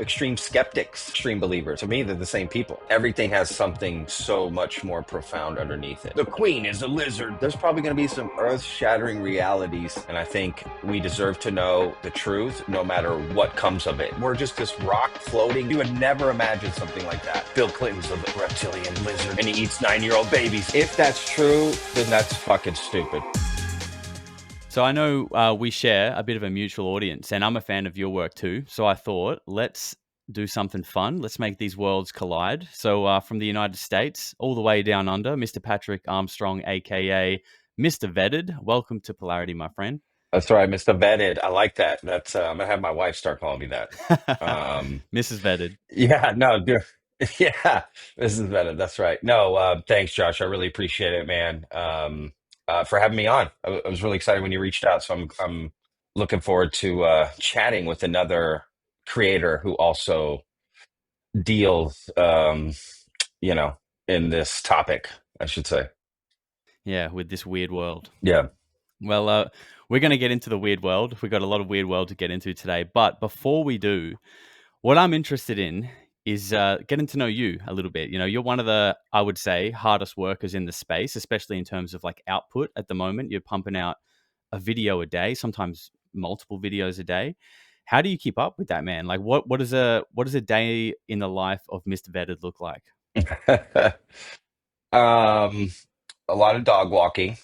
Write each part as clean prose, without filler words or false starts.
Extreme skeptics, extreme believers. To me, they're the same people. Everything has something so much more profound underneath it. The queen is a lizard. There's probably going to be some earth-shattering realities, and I think we deserve to know the truth no matter what comes of it. We're just this rock floating. You would never imagine something like that. Bill Clinton's a reptilian lizard, and he eats 9-year-old babies. If that's true, then that's fucking stupid. So I know we share a bit of a mutual audience, and I'm a fan of your work too. So I thought, let's do something fun. Let's make these worlds collide. So from the United States all the way down under, Mr. Patrick Armstrong, aka Mr. Vetted. Welcome to Polarity, my friend. That's right, Mr. Vetted. I like that. That's I'm gonna have my wife start calling me that. Mrs. Vetted. Yeah, no, yeah, this is better. That's right. No, thanks, Josh. I really appreciate it, man. For having me on. I was really excited when you reached out, so I'm looking forward to chatting with another creator who also deals, you know, in this topic, I should say. Yeah, with this weird world. Yeah. Well, we're going to get into the weird world. We've got a lot of weird world to get into today. But before we do, what I'm interested in is getting to know you a little bit. You know, you're one of the, I would say, hardest workers in the space, especially in terms of like output at the moment. You're pumping out a video a day, sometimes multiple videos a day. How do you keep up with that, man? Like, what does a day in the life of Mr. Vetted look like? Um, a lot of dog walking.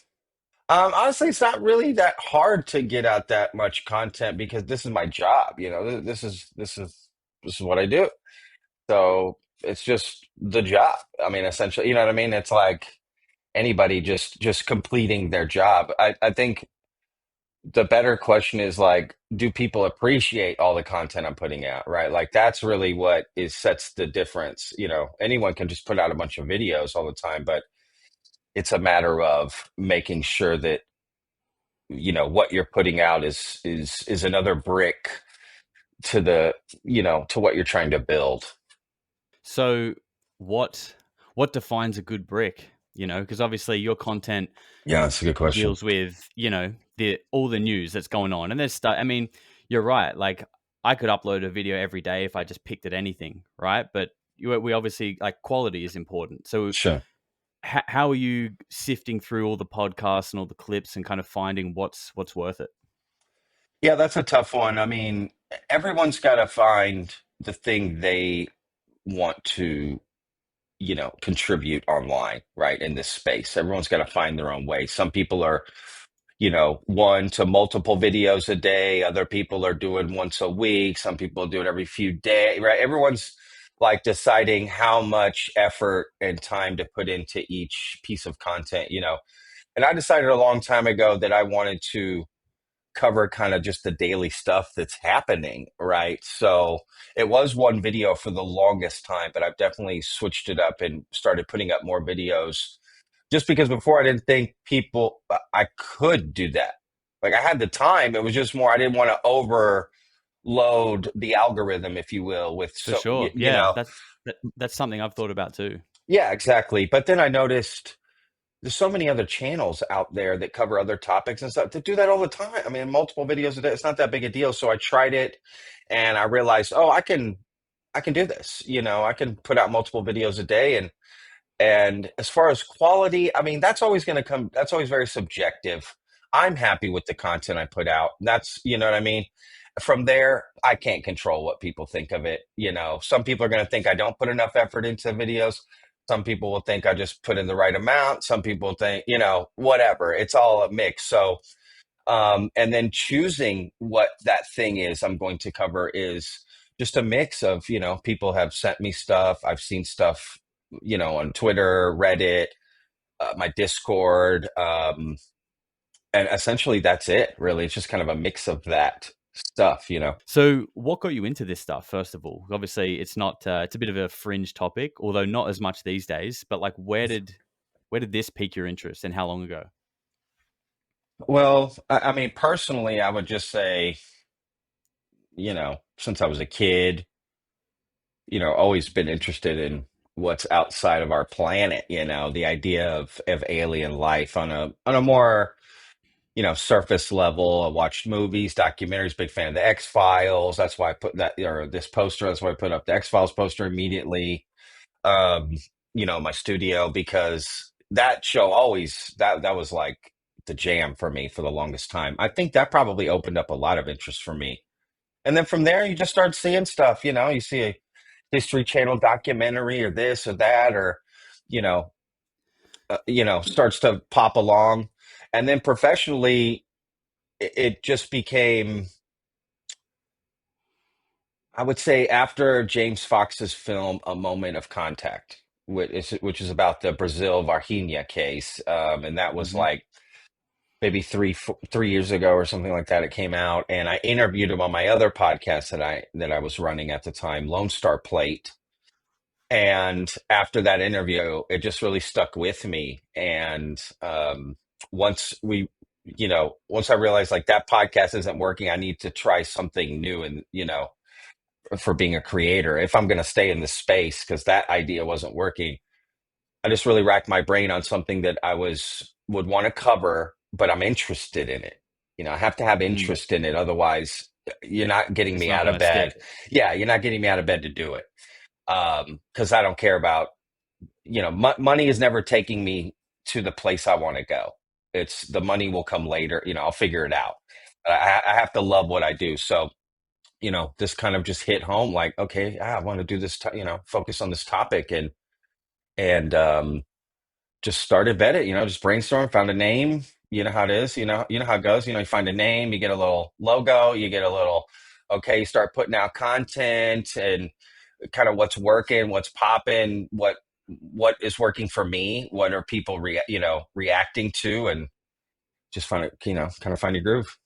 Honestly, it's not really that hard to get out that much content because this is my job. You know, this is what I do. So it's just the job. I mean, essentially, you know what I mean? It's like anybody just completing their job. I think the better question is like, do people appreciate all the content I'm putting out, right? Like that's really what is sets the difference. You know, anyone can just put out a bunch of videos all the time, but it's a matter of making sure that what you're putting out is another brick to the to what you're trying to build. So, what what defines a good brick? You know, because obviously your content Yeah, that's a good question. deals with the all the news that's going on, and there's stuff. I mean, you're right. Like I could upload a video every day if I just picked at anything, right? But we obviously like quality is important. So Sure. how are you sifting through all the podcasts and all the clips and kind of finding what's worth it? Yeah, that's a tough one. I mean, everyone's got to find the thing they want to, contribute online, right? In this space. Everyone's got to find their own way. Some people are, one to multiple videos a day. Other people are doing once a week. Some people do it every few days, right? Everyone's like deciding how much effort and time to put into each piece of content. And I decided a long time ago that I wanted to cover kind of just the daily stuff that's happening, right? So it was one video for the longest time, but I've definitely switched it up and started putting up more videos just because before I didn't think people I could do that. Like I had the time, it was just more I didn't want to overload the algorithm, if you will, with For so sure, yeah, that's something I've thought about too. yeah, exactly. But then I noticed there's so many other channels out there that cover other topics and stuff that do that all the time. I mean, multiple videos a day. It's not that big a deal. So I tried it and I realized, oh, I can do this. I can put out multiple videos a day and as far as quality, I mean, that's always going to come that's always very subjective. I'm happy with the content I put out. That's, you know what I mean? From there, I can't control what people think of it. Some people are going to think I don't put enough effort into videos. Some people will think I just put in the right amount. Some people think, whatever. It's all a mix. So, and then choosing what that thing is I'm going to cover is just a mix of, people have sent me stuff. I've seen stuff, on Twitter, Reddit, my Discord. And essentially that's it, really. It's just kind of a mix of that stuff. So, what got you into this stuff? First of all, obviously, it's not. It's a bit of a fringe topic, although not as much these days. But like, where did this pique your interest, and how long ago? Well, I mean, personally, I would just say, since I was a kid, always been interested in what's outside of our planet, the idea of alien life on a more surface level. I watched movies, documentaries, big fan of the X-Files. That's why I put that, or this poster, that's why I put up the X-Files poster immediately, um, my studio, because that show always, that was like the jam for me for the longest time. I think that probably opened up a lot of interest for me. And then from there, you just start seeing stuff, you see a History Channel documentary or this or that, or, you know, starts to pop along. And then professionally, it just became, I would say, after James Fox's film A Moment of Contact, which is about the Brazil Varginha case, and that was Hmm. like maybe 3 years ago or something like that. It came out, and I interviewed him on my other podcast that I was running at the time, Lone Star Plate. And after that interview, it just really stuck with me. And once once I realized like that podcast isn't working, I need to try something new, and for being a creator, if I'm going to stay in this space, because that idea wasn't working. I just really racked my brain on something that would want to cover, but I'm interested in it. I have to have Mm. interest in it. Otherwise, you're not getting It's me not out going of to stick. bed. Yeah, you're not getting me out of bed to do it. Because I don't care about, money is never taking me to the place I want to go. It's the money will come later. I'll figure it out. I have to love what I do. So, this kind of just hit home like, okay, I want to do this, focus on this topic, and just started vetted, just brainstorm, found a name. You know how it is, you know how it goes. You find a name, you get a little logo, you get a little, okay, you start putting out content and kind of what's working, what's popping, what is working for me, what are people reacting to, and just find it, kind of find your groove.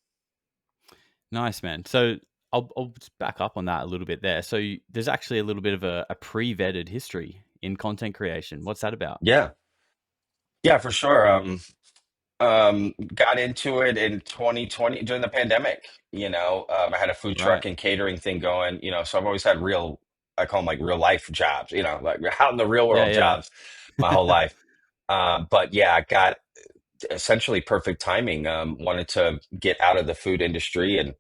Nice, man. So I'll just back up on that a little bit there. So there's actually a little bit of a pre-vetted history in content creation. What's that about? Yeah. Yeah, for sure. Got into it in 2020 during the pandemic. I had a food truck Right. and catering thing going, so I've always had real, I call them like real life jobs, like out in the real Yeah, world jobs my whole life. But yeah, I got essentially perfect timing. Wanted to get out of the food industry and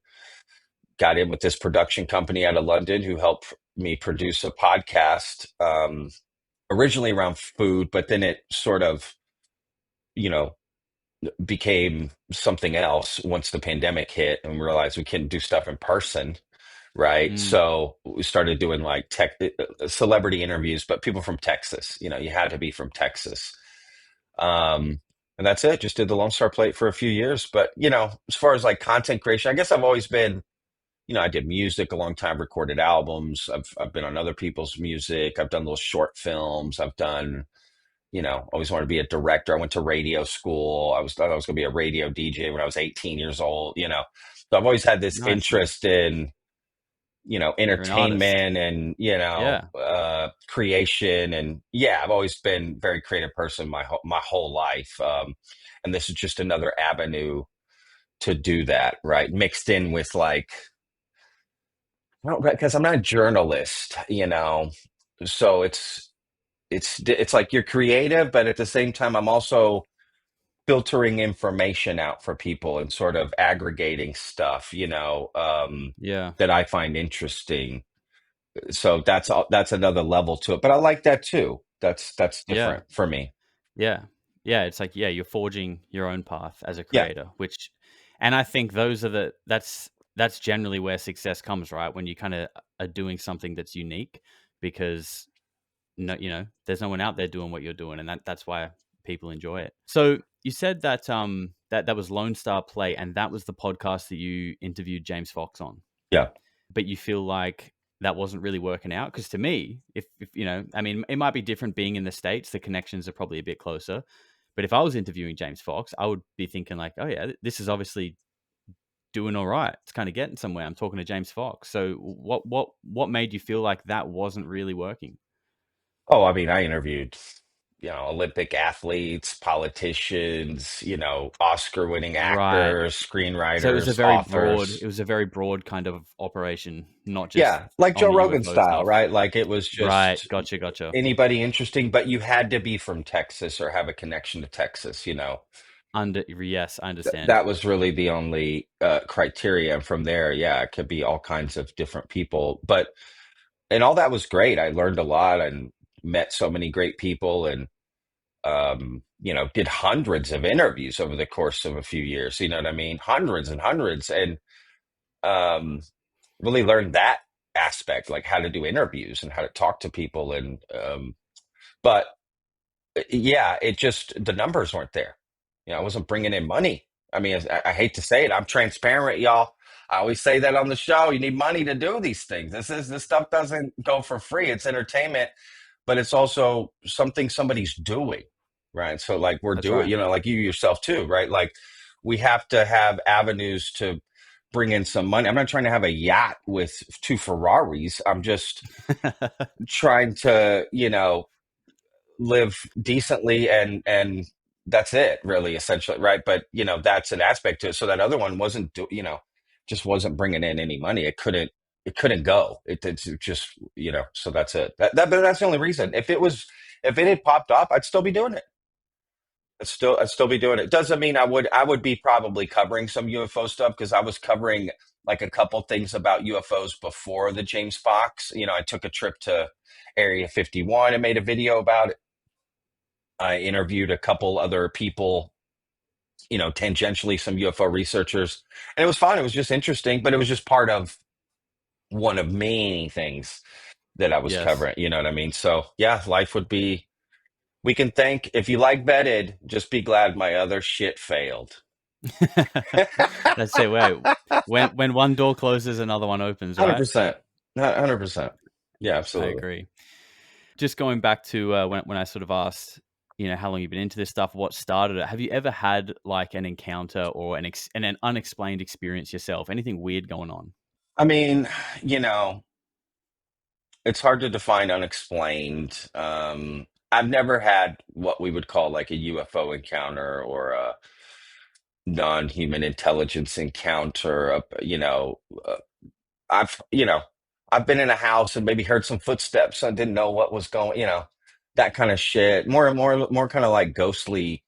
got in with this production company out of London who helped me produce a podcast, originally around food, but then it sort of, you know, became something else once the pandemic hit and we realized we couldn't do stuff in person, right? yeah. So we started doing like tech celebrity interviews, but people from Texas. You had to be from Texas. And that's it. Just did the Lone Star Plate for a few years. But as far as like content creation, I guess I've always been, I did music a long time, recorded albums. I've been on other people's music. I've done little short films. I've done, always wanted to be a director. I went to radio school. Thought I was going to be a radio DJ when I was 18 years old. So I've always had this Nice, man. interest in, You're an artist. entertainment and, Yeah. creation. And yeah, I've always been a very creative person my whole life. And this is just another avenue to do that, right? Mixed in with like, I don't, because I'm not a journalist. So it's like you're creative, but at the same time, I'm also filtering information out for people and sort of aggregating stuff, Yeah. that I find interesting. So that's another level to it. But I like that too. That's Yeah. different for me. Yeah. Yeah, it's like, yeah, you're forging your own path as a Yeah. creator, which, and I think those are that's generally where success comes, right? When you kind of are doing something that's unique, because no, there's no one out there doing what you're doing, and that's why people enjoy it. So you said that that was Lone Star Play, and that was the podcast that you interviewed James Fox on, Yeah. but you feel like that wasn't really working out. Because to me, if I mean, it might be different being in the States, the connections are probably a bit closer, but if I was interviewing James Fox, I would be thinking like, oh yeah, this is obviously doing all right, it's kind of getting somewhere, I'm talking to James Fox. So what made you feel like that wasn't really working? Oh, I mean, I interviewed, Olympic athletes, politicians, Oscar winning Right. actors, So screenwriters, authors. it was a very broad kind of operation, not just Yeah, like on Joe the Rogan UFO style, stuff. right? Like it was Right. just Gotcha. anybody interesting, but you had to be from Texas or have a connection to Texas. Yes, I understand. That was really the only criteria. And from there, yeah, it could be all kinds of different people. But and all that was great. I learned a lot and met so many great people, and did hundreds of interviews over the course of a few years. You know what I mean? Hundreds and hundreds, and um, really learned that aspect, like how to do interviews and how to talk to people. And but yeah, it just the numbers weren't there. I wasn't bringing in money. I mean, I hate to say it, I'm transparent, y'all. I always say that on the show. You need money to do these things. This stuff doesn't go for free. It's entertainment, but it's also something somebody's doing, right? So like we're That's doing, right. like you yourself too, right? Like we have to have avenues to bring in some money. I'm not trying to have a yacht with two Ferraris. I'm just trying to, live decently, and that's it really, essentially, right? But that's an aspect to it. So that other one wasn't just wasn't bringing in any money. It couldn't go. It's just, so that's it. But that's the only reason. If it had popped up, I'd still be doing it. I'd still be doing it. Doesn't mean I would be probably covering some UFO stuff, because I was covering like a couple things about UFOs before the James Fox. I took a trip to Area 51 and made a video about it. I interviewed a couple other people, tangentially some UFO researchers, and it was fun. It was just interesting, but it was just part of one of many things that I was Yes. covering. You know what I mean? So yeah, life would be. We can thank if you like vetted. Just be glad my other shit failed. That's it. Wait, when one door closes, another one opens, right? 100%. 100%. Yeah, I absolutely. agree. Just going back to when I sort of asked, how long you've been into this stuff, what started it. Have you ever had like an encounter or an unexplained experience yourself? Anything weird going on? I mean, you know, it's hard to define unexplained. I've never had what we would call like a UFO encounter or a non-human intelligence encounter. Uh, I've you know I've been in a house and maybe heard some footsteps. I didn't know what was going. That kind of shit. More kind of like ghostly,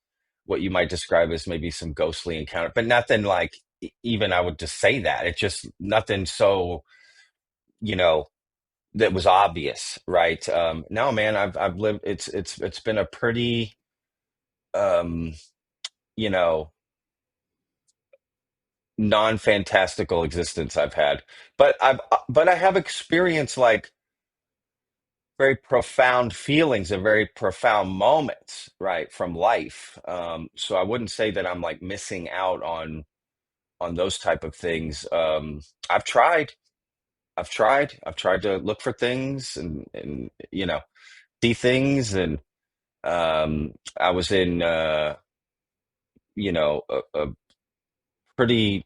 what you might describe as maybe some ghostly encounter, but nothing like even I would just say that. It's just nothing so you know that was obvious, right? No, man, I've lived. It's been a pretty um, you know non-fantastical existence I've had, but I have experienced like very profound feelings and very profound moments, right, from life. So I wouldn't say that I'm like missing out on those type of things. I've tried. I've tried to look for things and see things. And I was in a pretty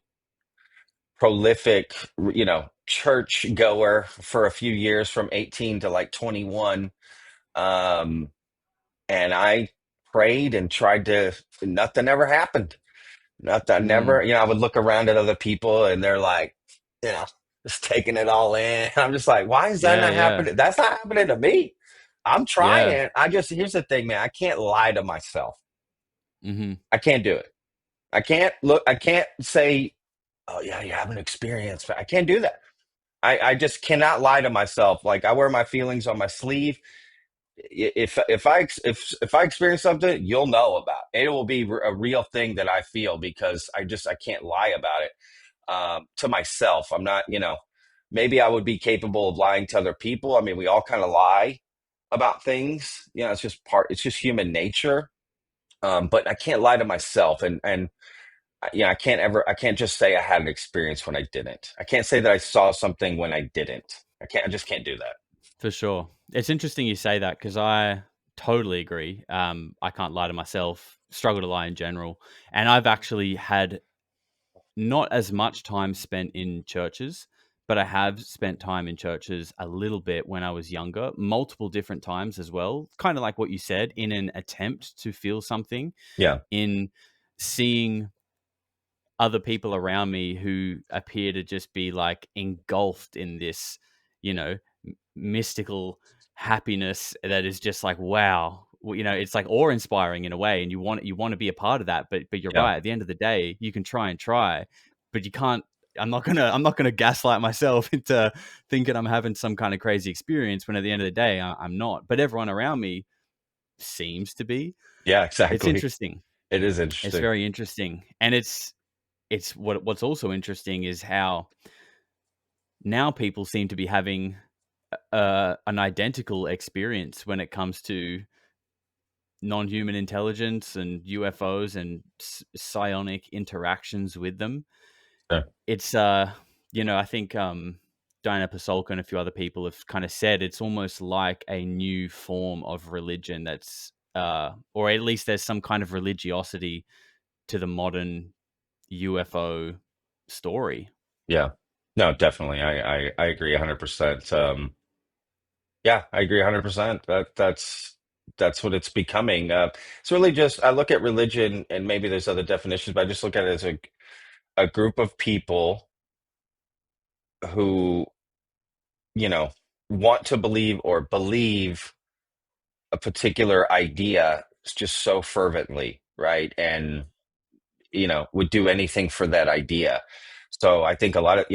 prolific church goer for a few years from 18 to like 21. um and I prayed and tried to. Nothing ever happened. Nothing. Mm, Never. I would look around at other people and they're like, you know just taking it all in. I'm just like, why is that yeah, not yeah, happening? That's not happening to me. I'm yeah. trying. Here's the thing, man. I can't lie to myself. Hmm. I can't do it. I can't say, oh yeah, you have an experience, but I can't do that. I just cannot lie to myself. Like I wear my feelings on my sleeve. If I experience something, you'll know about it. It will be a real thing that I feel, because I can't lie about it to myself. I'm not, maybe I would be capable of lying to other people. I mean, we all kind of lie about things. It's just human nature. But I can't lie to myself, and I can't just say I had an experience when I didn't. I can't say that I saw something when I didn't. I just can't do that. For sure. It's interesting you say that because I totally agree. I can't lie to myself, struggle to lie in general. And I've actually had not as much time spent in churches, but I have spent time in churches a little bit when I was younger, multiple different times as well. Kind of like what you said, in an attempt to feel something, Yeah. in seeing other people around me who appear to just be like engulfed in this, mystical happiness that is just like, wow. you know, it's like awe inspiring in a way, and you want to be a part of that. But you're Yeah. right. At the end of the day, you can try, but you can't. I'm not gonna gaslight myself into thinking I'm having some kind of crazy experience when at the end of the day I'm not. But everyone around me seems to be. Yeah, It's exactly. interesting. It is It's interesting. very interesting, and what's also interesting is how now people seem to be having an identical experience when it comes to non-human intelligence and UFOs and psionic interactions with them. Yeah. It's you know, I think Diana Pasolka and a few other people have kind of said it's almost like a new form of religion that's or at least there's some kind of religiosity to the modern UFO story. Yeah. No, definitely. I agree 100%. Yeah, I agree 100%. That's what it's becoming. It's really just I look at religion and maybe there's other definitions, but I just look at it as a group of people who, you know, want to believe or believe a particular idea just so fervently, right? And, would do anything for that idea. So I think a lot of,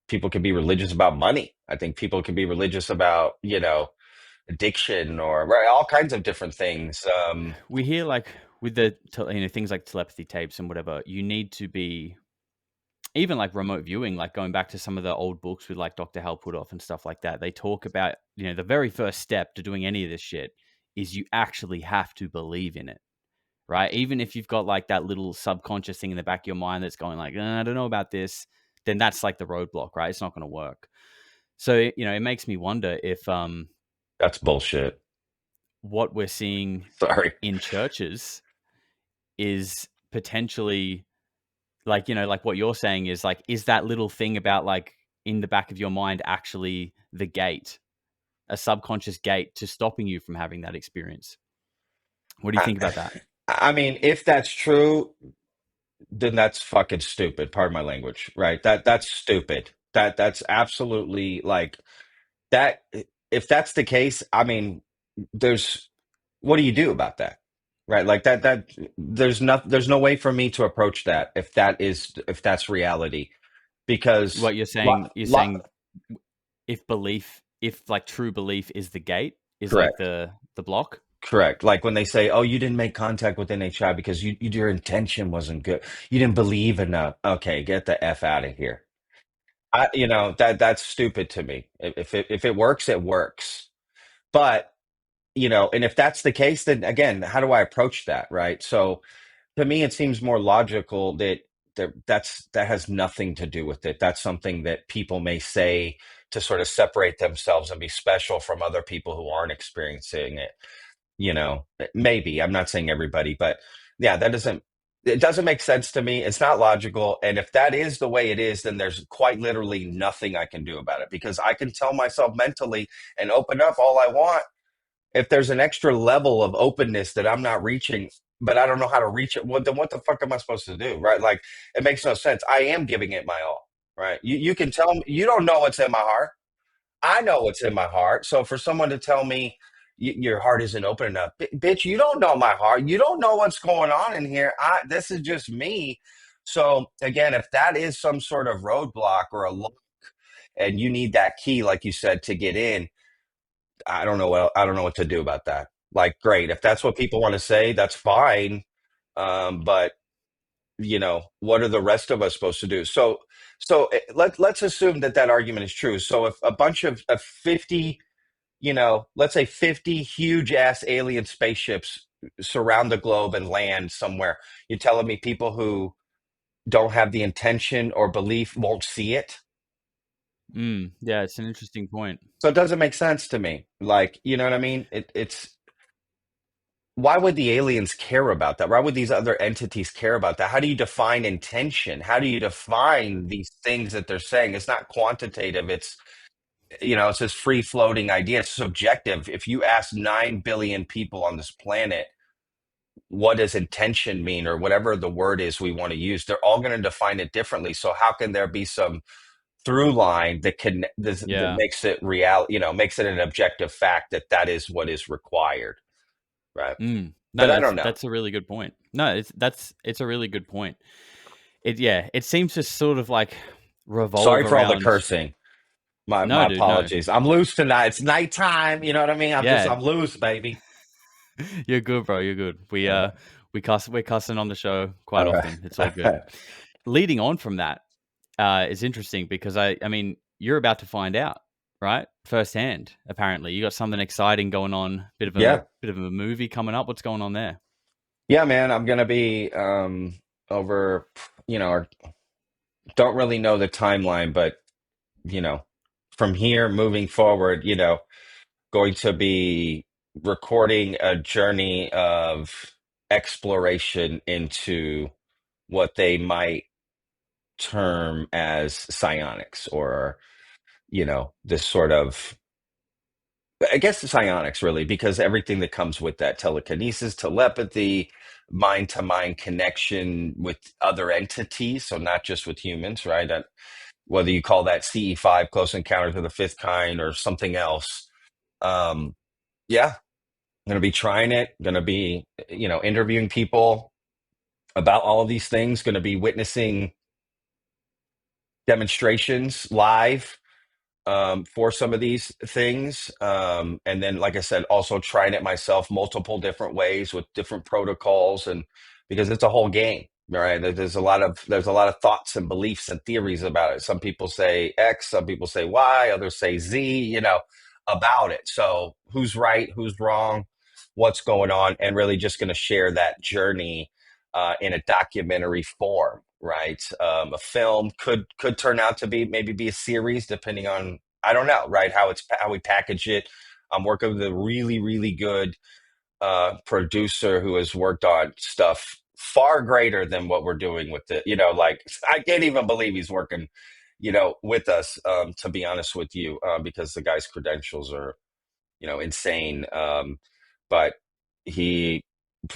people can be religious about money. I think people can be religious about, addiction or right, all kinds of different things. We hear like with the you know, things like telepathy tapes and whatever, you need to be even like remote viewing, like going back to some of the old books with like Dr. Hal Puthoff and stuff like that. They talk about, you know, the very first step to doing any of this shit is you actually have to believe in it, right? Even if you've got like that little subconscious thing in the back of your mind that's going like, I don't know about this, then that's like the roadblock, right? It's not going to work. So, you know, it makes me wonder if That's bullshit. what we're seeing Sorry. in churches is potentially like, you know, like what you're saying is like, is that little thing about like in the back of your mind actually the gate, a subconscious gate to stopping you from having that experience? What do you I, think about that? I mean, if that's true, then that's fucking stupid. Pardon my language, right? That's stupid. That's absolutely like that. If that's the case, I mean, there's what do you do about that? Right? Like that there's no way for me to approach that if that's reality because What you're lo, saying if like true belief is the gate, is like correct. the block. Correct. Like when they say, "Oh, you didn't make contact with NHI because your intention wasn't good. You didn't believe enough." Okay, get the F out of here. That's stupid to me. If it works, it works. But, and if that's the case, then again, how do I approach that, right? So to me, it seems more logical that has nothing to do with it. That's something that people may say to sort of separate themselves and be special from other people who aren't experiencing it. Maybe I'm not saying everybody, but yeah, it doesn't make sense to me. It's not logical. And if that is the way it is, then there's quite literally nothing I can do about it because I can tell myself mentally and open up all I want. If there's an extra level of openness that I'm not reaching, but I don't know how to reach it, well, then what the fuck am I supposed to do? Right? Like it makes no sense. I am giving it my all. Right. You can tell me you don't know what's in my heart. I know what's in my heart. So for someone to tell me your heart isn't open enough, bitch, you don't know my heart. You don't know what's going on in here. This is just me. So again, if that is some sort of roadblock or a lock, and you need that key, like you said, to get in, I don't know what to do about that. Like, great, if that's what people want to say, that's fine. But what are the rest of us supposed to do? So let's assume that argument is true. So if a bunch of 50, let's say 50 huge ass alien spaceships surround the globe and land somewhere, you're telling me people who don't have the intention or belief won't see it? Yeah, it's an interesting point. So it doesn't make sense to me. Like, you know what I mean? It's why would the aliens care about that? Why would these other entities care about that? How do you define intention? How do you define these things that they're saying? It's not quantitative. It's this free floating idea. It's subjective. If you ask 9 billion people on this planet, what does intention mean or whatever the word is we want to use, they're all going to define it differently. So how can there be some through line that Yeah. makes it real, makes it an objective fact that is what is required? right? No, But I don't know. that's a really good point. No, it's a really good point. It seems to sort of like Sorry revolve for all the around. cursing. My No, dude, no. apologies. I'm loose tonight. It's nighttime. You know what I mean? Yeah, I'm loose, baby. you're good, bro. You're good. All right. We're cussing on the show quite All often. It's all good. right. Leading on from that is interesting because I mean, you're about to find out, right? Firsthand. Apparently, you got something exciting going on. Yeah. Bit of a movie coming up. What's going on there? Yeah, man. I'm gonna be over, or don't really know the timeline, but you know, from here moving forward, going to be recording a journey of exploration into what they might term as psionics, or this sort of, I guess, the psionics, really, because everything that comes with that: telekinesis, telepathy, mind to mind connection with other entities, so not just with humans, right? Whether you call that CE5, close encounters of the fifth kind, or something else. um yeah, I'm going to be trying it, going to be interviewing people about all of these things, going to be witnessing demonstrations live, for some of these things. And then, like I said, also trying it myself multiple different ways with different protocols, and because it's a whole game, right? There's a lot of thoughts and beliefs and theories about it. Some people say X, some people say Y, others say Z, about it. So who's right, who's wrong, what's going on, and really just going to share that journey in a documentary form, right? A film could turn out to be, maybe be a series, depending on, I don't know, right? How we package it. I'm working with a really, really good producer who has worked on stuff far greater than what we're doing with it. Like, I can't even believe he's working, with us. To be honest with you, because the guy's credentials are, insane. But he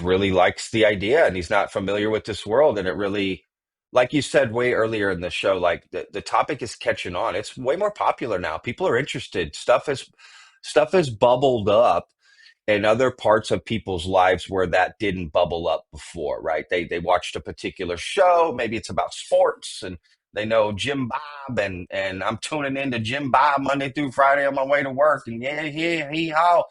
really likes the idea, and he's not familiar with this world. And it really, like you said way earlier in the show, like the topic is catching on. It's way more popular now. People are interested. Stuff has bubbled up in other parts of people's lives where that didn't bubble up before, right? They watched a particular show, maybe it's about sports, and they know Jim Bob, and I'm tuning into Jim Bob Monday through Friday on my way to work, and yeah, he how,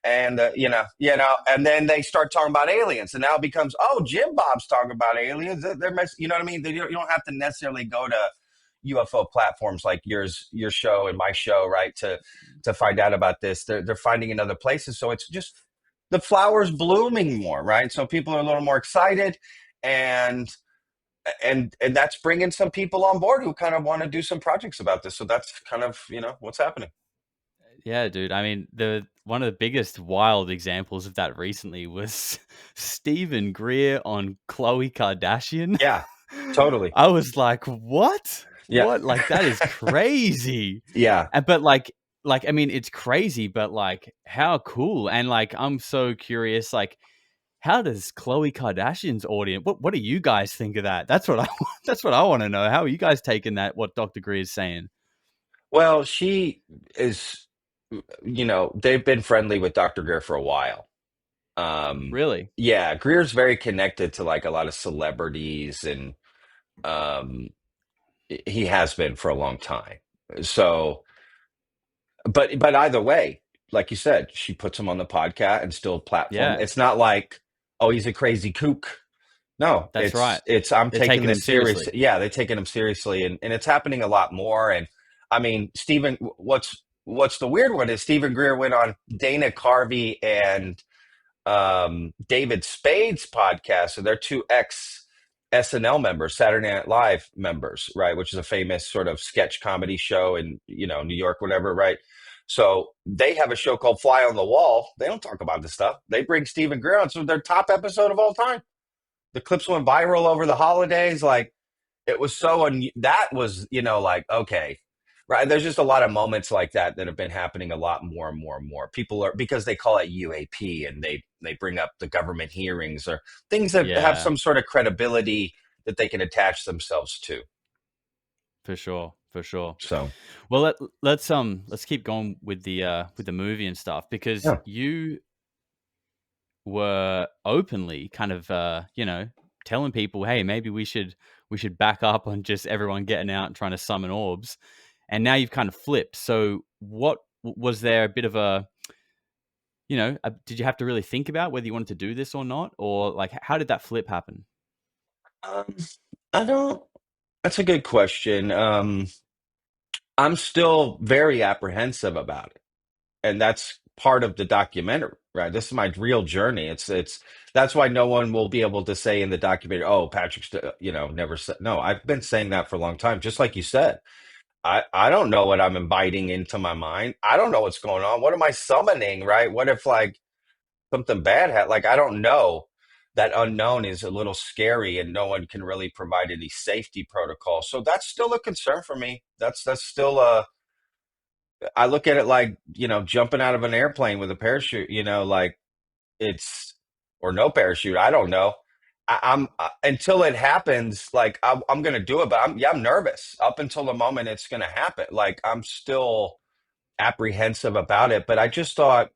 and and then they start talking about aliens, and now it becomes, oh, Jim Bob's talking about aliens. You know what I mean? You don't have to necessarily go to UFO platforms like your show and my show, right? To find out about this, they're finding in other places. So it's just the flowers blooming more, right? So people are a little more excited, and and that's bringing some people on board who kind of want to do some projects about this. So that's kind of what's happening. Yeah, dude. I mean, the one of the biggest wild examples of that recently was Stephen Greer on Khloe Kardashian. Yeah, totally. I was like, "What? Yeah, What? Like that is crazy." yeah. And but like I mean, it's crazy, but like how cool. And like I'm so curious like how does Khloe Kardashian's audience what do you guys think of that? That's what I that's what I want to know. How are you guys taking that what Dr. Greer is saying? Well, she is. They've been friendly with Dr. Greer for a while. Really? Yeah, Greer's very connected to like a lot of celebrities, and um, he has been for a long time. So, but either way, like you said, she puts him on the podcast and still platform. Yeah, It's not like, oh, he's a crazy kook. No, that's right. it's I'm They're taking taking him this serious. seriously. Yeah, they're taking him seriously, and it's happening a lot more. And I mean, Stephen, what's the weird one is Stephen Greer went on Dana Carvey and David Spade's podcast. So they're two ex SNL members, Saturday Night Live members, right? Which is a famous sort of sketch comedy show in New York, whatever, right? So they have a show called Fly on the Wall. They don't talk about this stuff. They bring Stephen Greer on, so their top episode of all time. The clips went viral over the holidays. Like, it was that was, like, okay, right? There's just a lot of moments like that have been happening a lot more and more and more. People are, because they call it UAP, and they bring up the government hearings or things that have Yeah, some sort of credibility that they can attach themselves to. for sure, for sure. So, Well, let's keep going with the movie and stuff because yeah. you were openly kind of, telling people, "Hey, maybe we should back up on just everyone getting out and trying to summon orbs." And now you've kind of flipped. So what was there a bit of did you have to really think about whether you wanted to do this or not? Or like, how did that flip happen? Um, I don't. That's a good question. I'm still very apprehensive about it, and that's part of the documentary, right? This is my real journey. It's that's why no one will be able to say in the documentary, "Oh, Patrick's," never said. No, I've been saying that for a long time. Just like you said, I don't know what I'm inviting into my mind. I don't know what's going on. What am I summoning, right? What if like something bad had like I don't know. That unknown is a little scary, and no one can really provide any safety protocol. So that's still a concern for me. That's still a. I look at it like jumping out of an airplane with a parachute. Like it's or no parachute. I don't know. I'm until it happens. Like I'm gonna do it, but I'm nervous up until the moment it's gonna happen. Like I'm still apprehensive about it. But I just thought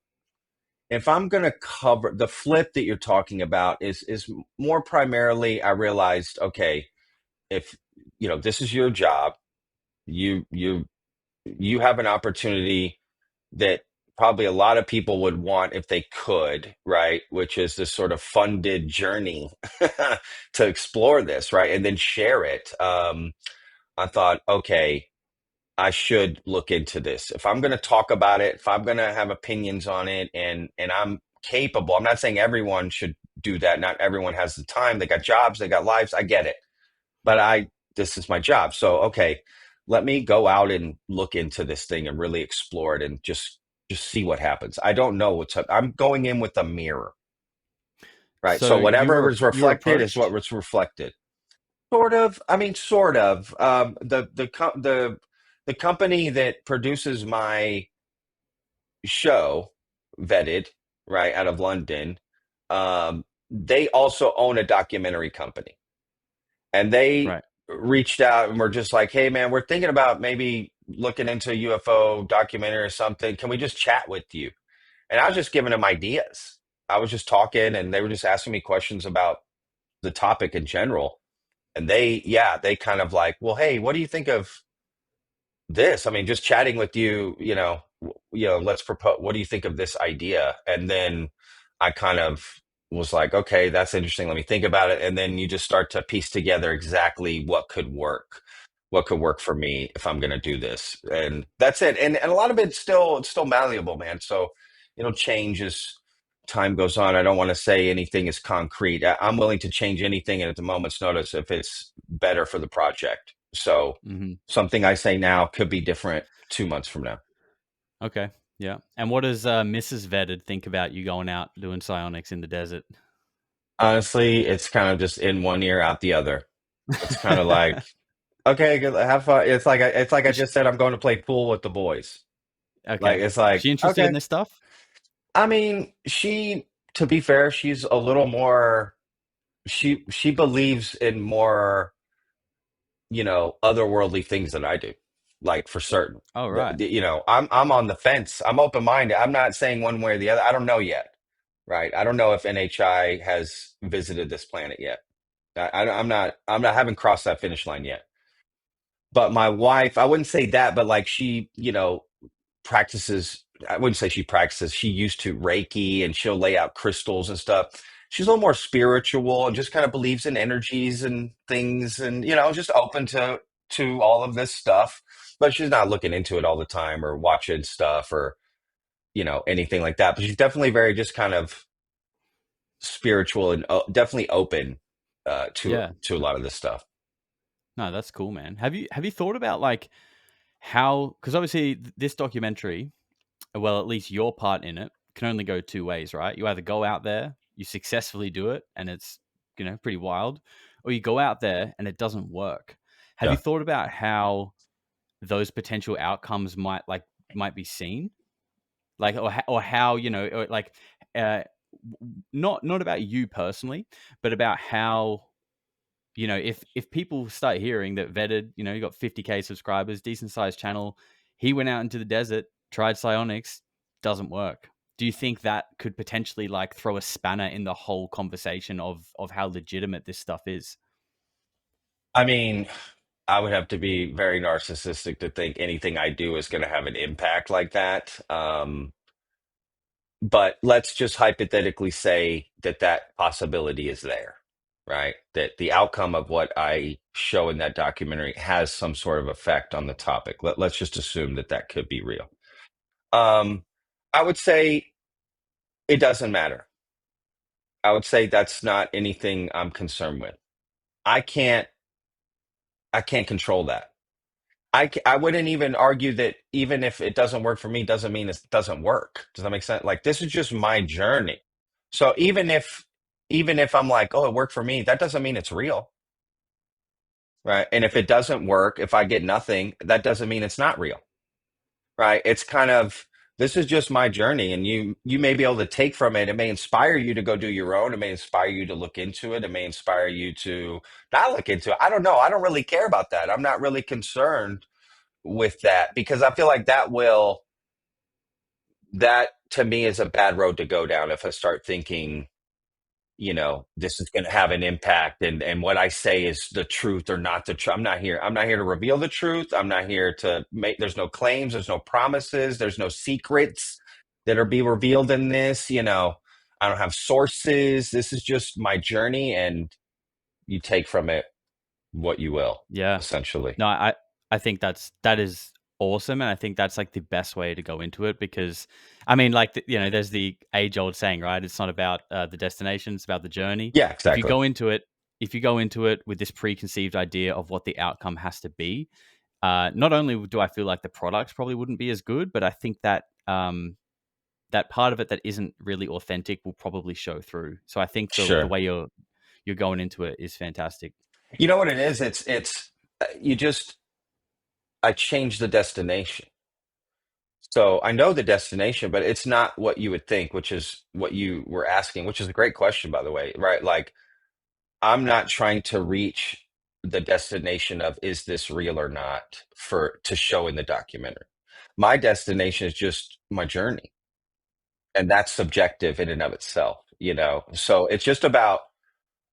if I'm going to cover the flip that you're talking about is more primarily I realized okay, if this is your job, you you have an opportunity that probably a lot of people would want if they could, right? Which is this sort of funded journey to explore this, right? And then share it. I thought, okay, I should look into this. If I'm going to talk about it, if I'm going to have opinions on it and I'm capable, I'm not saying everyone should do that. Not everyone has the time. They got jobs, they got lives. I get it. But this is my job. So, okay, let me go out and look into this thing and really explore it and just see what happens. I don't know what's up. I'm going in with a mirror, right? So So whatever is you were reflected is what approached? was reflected. Sort of. I mean, sort of. The company that produces my show, Vetted, right out of London, they also own a documentary company, and they Right. reached out and were just like, "Hey, man, we're thinking about maybe looking into a UFO documentary or something. Can we just chat with you?" And I was just giving them ideas. I was just talking, and they were just asking me questions about the topic in general. And they kind of like, well, hey, what do you think of this? I mean, just chatting with you, let's propose. What do you think of this idea? And then I kind of was like, okay, that's interesting. Let me think about it. And then you just start to piece together exactly what could work for me if I'm going to do this. And that's it. And a lot of it's still malleable, man. So it'll change as time goes on. I don't want to say anything is concrete. I'm willing to change anything at the moment's notice if it's better for the project. So Mhm. something I say now could be different 2 months from now. Okay. Yeah. And what does Mrs. Vetted think about you going out doing psionics in the desert? Honestly, it's kind of just in one ear, out the other. It's kind of like, okay, good, have fun. It's like I Is sh just said, I'm going to play pool with the boys. Like Okay. it's Is like, she interested in okay. this stuff? I mean, to be fair, she's a little more. She believes in more, otherworldly things than I do. Like for certain. Oh, right. I'm on the fence. I'm open minded. I'm not saying one way or the other. I don't know yet. Right. I don't know if NHI has visited this planet yet. I'm not, haven't crossed that finish line yet. But my wife, I wouldn't say that, but like she, practices, I wouldn't say she practices, she used to Reiki and she'll lay out crystals and stuff. She's a little more spiritual and just kind of believes in energies and things and, just open to all of this stuff. But she's not looking into it all the time or watching stuff or, anything like that. But she's definitely very just kind of spiritual and definitely open Yeah. to a lot of this stuff. No, that's cool, man. Have you thought about like how? Because obviously this documentary, well, at least your part in it, can only go two ways, right? You either go out there, you successfully do it, and it's pretty wild, or you go out there and it doesn't work. Have you Yeah. thought about how those potential outcomes might be seen, like or how or like uh, not about you personally, but about how if people start hearing that Vetted, you got 50K subscribers, decent sized channel, he went out into the desert, tried psionics, doesn't work. do you think that could potentially like throw a spanner in the whole conversation of how legitimate this stuff is? I mean, I would have to be very narcissistic to think anything I do is going to have an impact like that. But let's just hypothetically say that that possibility is there, right? That the outcome of what I show in that documentary has some sort of effect on the topic. Let's just assume that that could be real. Um, I would say it doesn't matter. I would say that's not anything I'm concerned with. I can't I can't control that. I wouldn't even argue that even if it doesn't work for me, doesn't mean it doesn't work. Does that make sense? Like this is just my journey. So even if I'm like, oh, it worked for me, that doesn't mean it's real, right? And if it doesn't work, if I get nothing, that doesn't mean it's not real, right? It's kind of this is just my journey, and you may be able to take from it. It may inspire you to go do your own. It may inspire you to look into it. It may inspire you to not look into it. I don't know. I don't really care about that. I'm not really concerned with that because I feel like that to me is a bad road to go down if I start thinking, this is going to have an impact and what I say is the truth or not the truth. I'm not here to reveal the truth. I'm not here to make there's no claims, there's no promises, there's no secrets that are be revealed in this, I don't have sources. This is just my journey and you take from it what you will, Yeah. essentially. No, I think that is awesome, and I think that's like the best way to go into it because, I mean, like there's the age old saying, right? It's not about the destination; it's about the journey. Yeah, If you exactly. go into it, if you go into it with this preconceived idea of what the outcome has to be, not only do I feel like the products probably wouldn't be as good, but I think that that part of it that isn't really authentic will probably show through. So I think the Sure. way you're going into it is fantastic. You know what it is? You just I changed the destination. So I know the destination, but it's not what you would think, which is what you were asking, which is a great question, by the way, right? Like I'm not trying to reach the destination of is this real or not for to show in the documentary. My destination is just my journey, and that's subjective in and of itself. So it's just about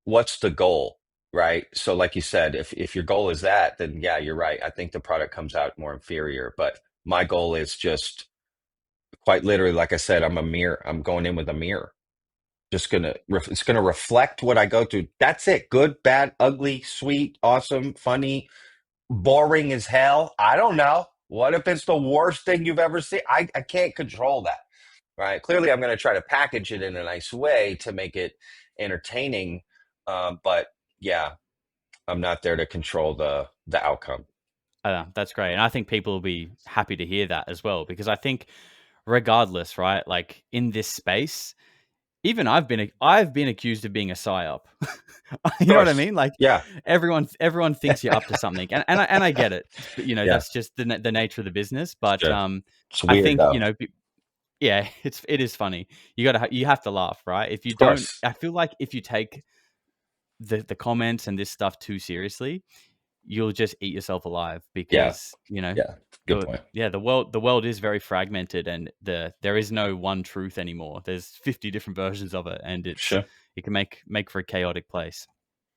what's the goal, right? So like you said, if your goal is that, then yeah, you're right. I think the product comes out more inferior, but my goal is just quite literally, like I said, I'm a mirror. I'm going in with a mirror. Just it's gonna reflect what I go through. That's it. Good, bad, ugly, sweet, awesome, funny, boring as hell. I don't know. What if it's the worst thing you've ever seen? I can't control that, right? Clearly, I'm gonna try to package it in a nice way to make it entertaining. But yeah, I'm not there to control the outcome. That's great, and I think people will be happy to hear that as well because I think regardless, right? Like in this space, even I've been accused of being a psyop. Of You know what I course. mean? Like Yeah. everyone thinks you're up to something, and I get it. But, Yeah. that's just the nature of the business. But Sure. It's I weird think though. yeah, it is funny. You have to laugh, right? If you Of don't, course. I feel like if you take the comments and this stuff too seriously, you'll just eat yourself alive Yeah. because Yeah. Good the point. the world is very fragmented and there is no one truth anymore. There's 50 different versions of it, and Sure. it can make for a chaotic place.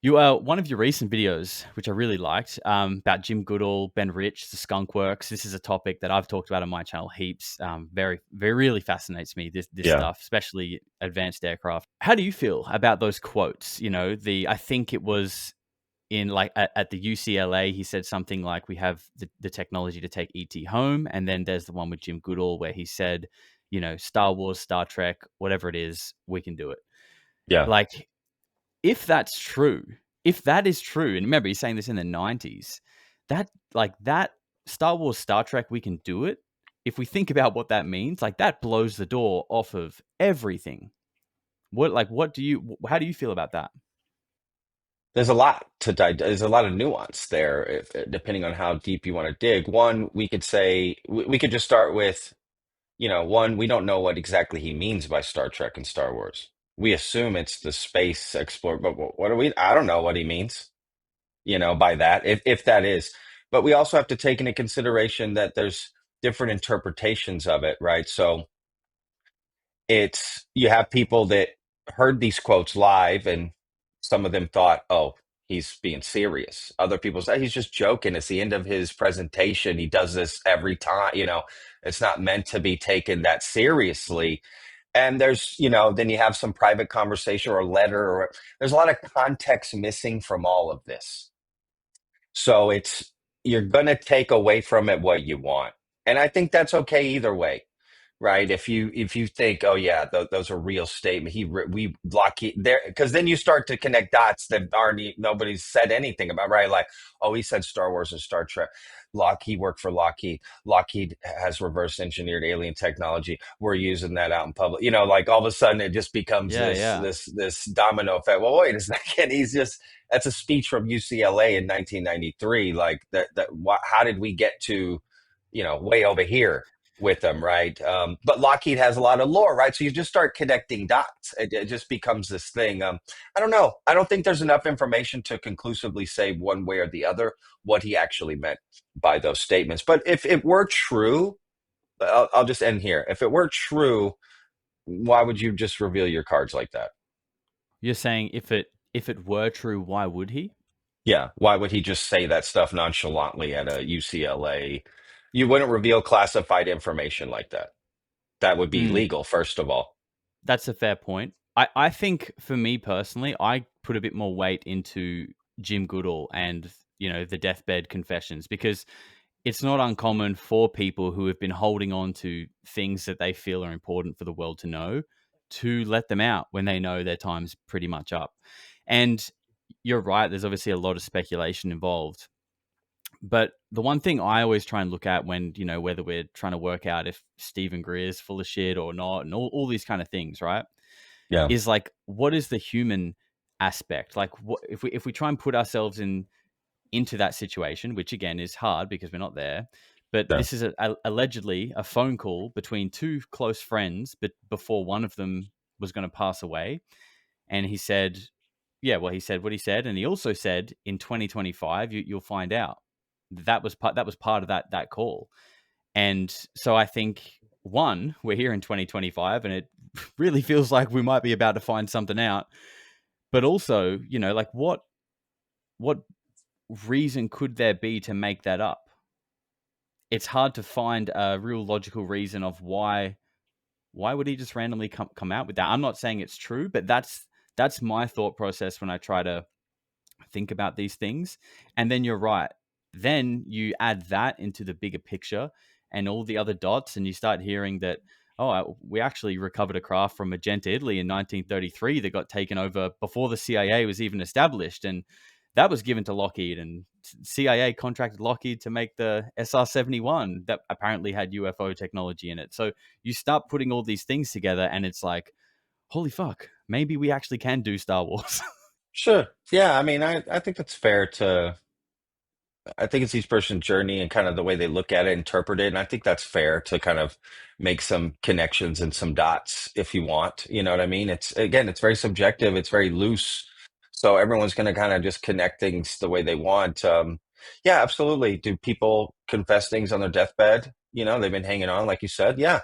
You one of your recent videos, which I really liked, about Jim Goodall, Ben Rich, the Skunk Works. This is a topic that I've talked about on my channel heaps. Very really fascinates me, this Yeah. stuff, especially advanced aircraft. How do you feel about those quotes? I think it was in like at the UCLA, he said something like, "We have the technology to take ET home," and then there's the one with Jim Goodall where he said, Star Wars, Star Trek, whatever it is, we can do it. Yeah. Like, if that's true, if that is true, and remember, he's saying this in the '90s, that Star Wars, Star Trek, we can do it. If we think about what that means, like that blows the door off of everything. How do you feel about that? There's a lot there's a lot of nuance there, depending on how deep you want to dig. One, we could say we could just start with, one, we don't know what exactly he means by Star Trek and Star Wars. We assume it's the space explore, but what do we? I don't know what he means, by that, if that is. But we also have to take into consideration that there's different interpretations of it, right? So it's you have people that heard these quotes live, and some of them thought, oh, he's being serious. Other people say he's just joking. It's the end of his presentation. He does this every time. It's not meant to be taken that seriously. And there's, then you have some private conversation or a letter, or there's a lot of context missing from all of this. So you're going to take away from it what you want. And I think that's okay either way, right? If you think, oh yeah, those are real statement. We Lockheed there, because then you start to connect dots that nobody's said anything about, right? Like, oh, he said Star Wars and Star Trek. Lockheed worked for Lockheed. Lockheed has reverse engineered alien technology. We're using that out in public. Like all of a sudden it just becomes Yeah, this yeah. this this domino effect. Well, wait a second. That's a speech from UCLA in 1993. Like how did we get to, way over here with them, right? But Lockheed has a lot of lore, right? So you just start connecting dots. It just becomes this thing. I don't know. I don't think there's enough information to conclusively say one way or the other what he actually meant by those statements. But if it were true, I'll just end here. If it were true, why would you just reveal your cards like that? You're saying if it were true, why would he? Yeah, why would he just say that stuff nonchalantly at a UCLA? You wouldn't reveal classified information like that. That would be Mm, legal, first of all. that's a fair point. I think for me personally, I put a bit more weight into Jim Goodall and the deathbed confessions, because it's not uncommon for people who have been holding on to things that they feel are important for the world to know, to let them out when they know their time's pretty much up. And you're right, there's obviously a lot of speculation involved. But the one thing I always try and look at when, whether we're trying to work out if Stephen Greer is full of shit or not, and all these kind of things, right? Yeah, Is like, what is the human aspect? Like, what if we try and put ourselves into that situation, which again is hard because we're not there. But yeah, this is allegedly a phone call between two close friends, but before one of them was going to pass away. And he said, yeah, well, he said what he said, and he also said in 2025 you'll find out. That was part of that call. And so I think, one, we're here in 2025, and it really feels like we might be about to find something out. But also, like what reason could there be to make that up? It's hard to find a real logical reason of why would he just randomly come out with that. I'm not saying it's true, but that's my thought process when I try to think about these things. And then you're right. Then you add that into the bigger picture and all the other dots, and you start hearing that, oh, we actually recovered a craft from Magenta, Italy in 1933 that got taken over before the CIA was even established. And that was given to Lockheed, and CIA contracted Lockheed to make the SR-71 that apparently had UFO technology in it. So you start putting all these things together, and it's like, holy fuck, maybe we actually can do Star Wars. sure. Yeah, I mean, I think it's fair to. I think it's each person's journey and kind of the way they look at it, interpret it. And I think that's fair to kind of make some connections and some dots if you want. You know what I mean? It's very subjective, it's very loose. So everyone's going to kind of just connect things the way they want. Yeah, absolutely. Do people confess things on their deathbed? They've been hanging on, like you said. Yeah.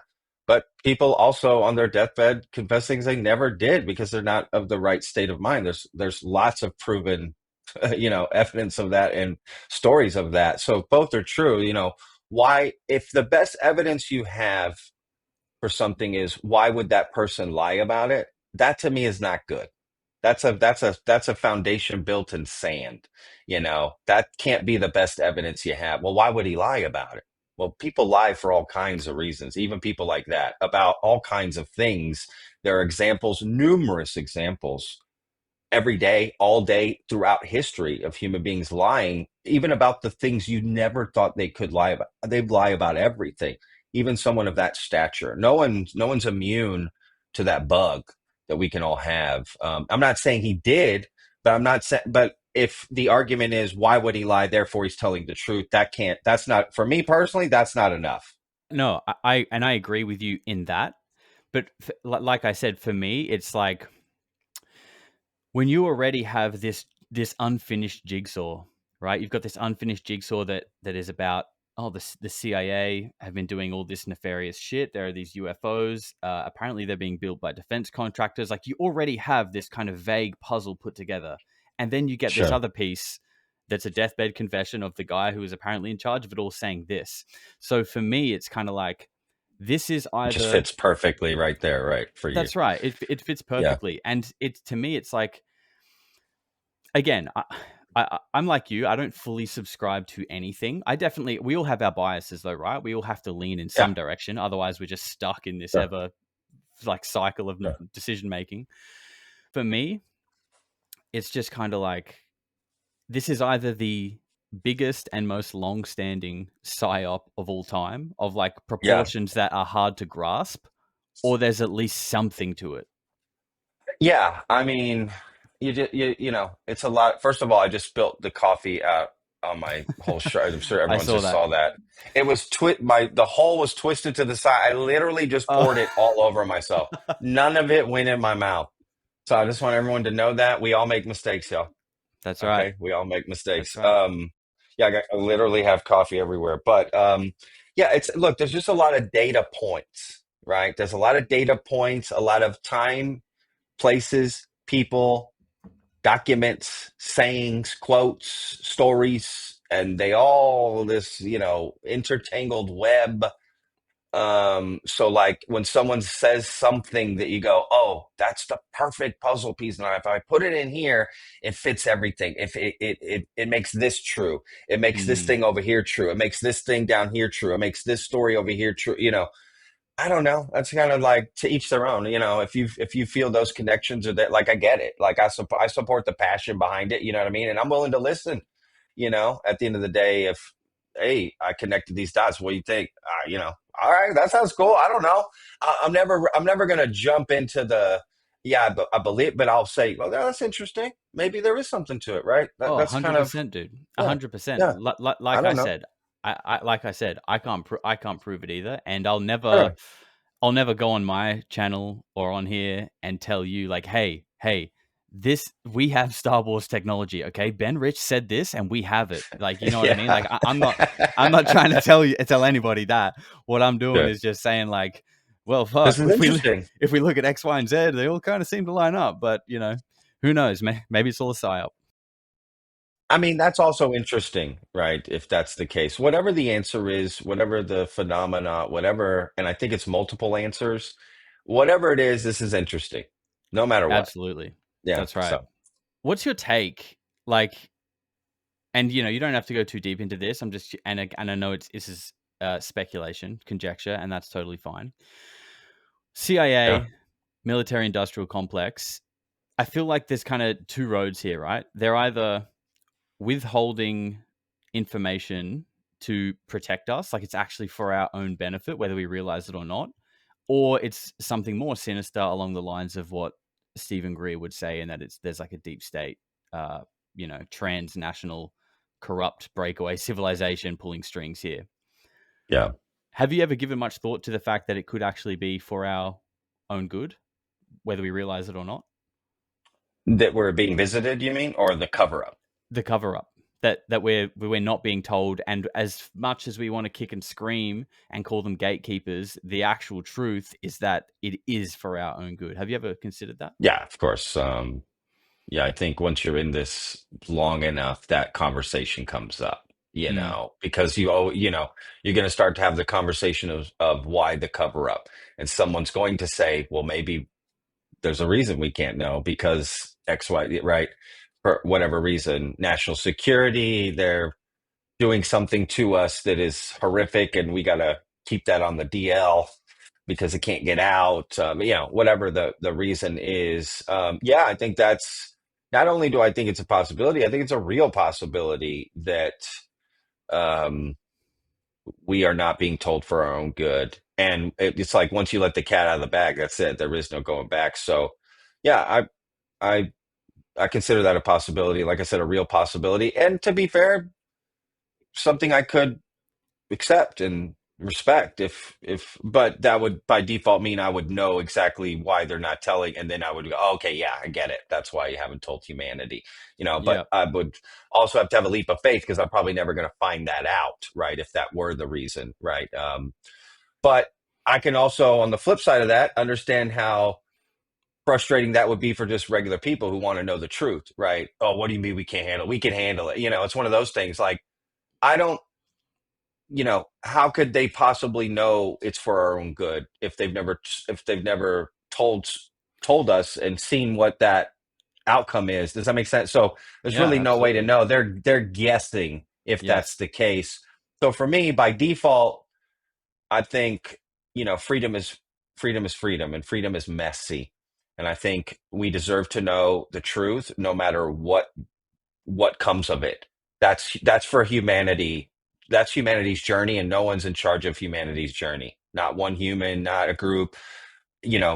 But people also on their deathbed confess things they never did because they're not of the right state of mind. There's lots of proven, evidence of that and stories of that. So if both are true, why, if the best evidence you have for something is why would that person lie about it? That to me is not good. That's a foundation built in sand. That can't be the best evidence you have. Well, why would he lie about it? Well, people lie for all kinds of reasons, even people like that, about all kinds of things. There are examples, numerous examples every day, all day throughout history of human beings lying, even about the things you never thought they could lie about. They lie about everything, even someone of that stature. No one's immune to that bug that we can all have. I'm not saying he did, but I'm not saying, but if the argument is why would he lie, therefore he's telling the truth, that's not, for me personally, that's not enough. No, I agree with you in that. But like I said, for me, it's like when you already have this unfinished jigsaw, right? You've got this unfinished jigsaw that is about oh, the CIA have been doing all this nefarious shit. There are these UFOs. Apparently, they're being built by defense contractors. Like, you already have this kind of vague puzzle put together. And then you get this Sure. other piece that's a deathbed confession of the guy who is apparently in charge of it all saying this. So for me, it's kind of like, this is It just either. fits perfectly right there, right, for you. That's right. It fits Yeah. perfectly. And to me, it's like, again, I'm like you. I don't fully subscribe to anything. We all have our biases though, right? We all have to lean in Yeah. some direction. Otherwise, we're just stuck in this Sure. ever like cycle of Sure. decision making. For me, it's just kind of like, this is either the biggest and most long-standing psyop of all time, of like Yeah. proportions that are hard to grasp, or there's at least something to it. Yeah, I mean, you know, it's a lot. First of all, I just spilt the coffee out on my whole shirt. I'm sure I everyone saw just that. saw that. It was the hole was twisted to the side. I literally just Oh, poured it all over myself. None of it went in my mouth. So I just want everyone to know that we all make mistakes, y'all. that's right. Okay, we all make That's mistakes. right. Yeah, I literally have coffee everywhere. But yeah, it's look, there's just a lot of data points, right? There's a lot of data points, a lot of time, places, people, documents, sayings, quotes, stories, and they all this, you know, intertangled web. So like when someone says something that you go, oh, that's the perfect puzzle piece. Now, if I put it in here, it fits everything. If it makes this true, it makes this Mm, thing over here true, it makes this thing down here true, it makes this story over here true, you know. I don't know. That's kind of like to each their own. You know, if you feel those connections or that, like I get it. Like I support the passion behind it. You know what I mean? And I'm willing to listen. You know, at the end of the day, if hey, I connected these dots, what do you think? You know, all right, that sounds cool. I don't know. I'm never gonna jump into the yeah, but I believe, but I'll say, well, that's interesting. Maybe there is something to it, right? oh, That's kind of 100%, dude. yeah, 100%. yeah. I Like I don't know. said, like I said, I can't prove it either, and Sure. I'll never go on my channel or on here and tell you like, hey, this we have Star Wars technology, okay? Ben Rich said this, and we have it. Like, you know what I mean? Yeah. Like, I'm not trying to tell anybody that. What I'm doing Sure. is just saying like, well, fuck, This is interesting. if we look at X, Y, and Z, they all kind of seem to line up, but you know, who knows? Maybe it's all a psyop. I mean, that's also interesting, right? If that's the case, whatever the answer is, whatever the phenomena, whatever, and I think it's multiple answers, whatever it is, this is interesting, no matter what. Absolutely. Yeah. That's right. So, What's your take? Like, and you know, you don't have to go too deep into this. I'm just, and I know this is speculation, conjecture, and that's totally fine. yeah, CIA, military industrial complex. I feel like there's kind of two roads here, right? They're either withholding information to protect us, like it's actually for our own benefit, whether we realize it or not, or it's something more sinister along the lines of what Stephen Greer would say, and that there's like a deep state, uh, transnational, corrupt breakaway civilization pulling strings here. yeah. Have you ever given much thought to the fact that it could actually be for our own good, whether we realize it or not? That we're being visited, you mean, or the cover up? The cover up, that we're not being told, and as much as we want to kick and scream and call them gatekeepers, the actual truth is that it is for our own good. Have you ever considered that? Yeah, of course. Yeah, I think once you're in this long enough, that conversation comes up, you Mm, know, because you know, you're going to start to have the conversation of why the cover up, and someone's going to say, well, maybe there's a reason we can't know because X, Y, right? For whatever reason, national security, they're doing something to us that is horrific, and we got to keep that on the DL because it can't get out. You know, whatever the reason is. Yeah, I think that's not only do I think it's a possibility, I think it's a real possibility that um, we are not being told for our own good. And it's like once you let the cat out of the bag, that's it. There is no going back. So, yeah, I I consider that a possibility. Like I said, a real possibility. And to be fair, something I could accept and respect but that would by default mean I would know exactly why they're not telling, and then I would go, "Oh, okay, yeah, I get it, that's why you haven't told humanity," but Yeah. I would also have to have a leap of faith because I'm probably never going to find that out, right, if that were the reason, right. But I can also, on the flip side of that, understand how frustrating that would be for just regular people who want to know the truth, right. Oh, what do you mean we can't handle it? We can handle it. It's one of those things, like, I don't how could they possibly know it's for our own good if they've never told us and seen what that outcome is? Does that make sense? So there's Yeah, really no way to absolutely. know. They're guessing if that's Yes. the case. So for me, by default, I think, freedom is freedom, and freedom is messy. And I think we deserve to know the truth no matter what comes of it. That's for humanity. That's humanity's journey, and no one's in charge of humanity's journey. Not one human, not a group.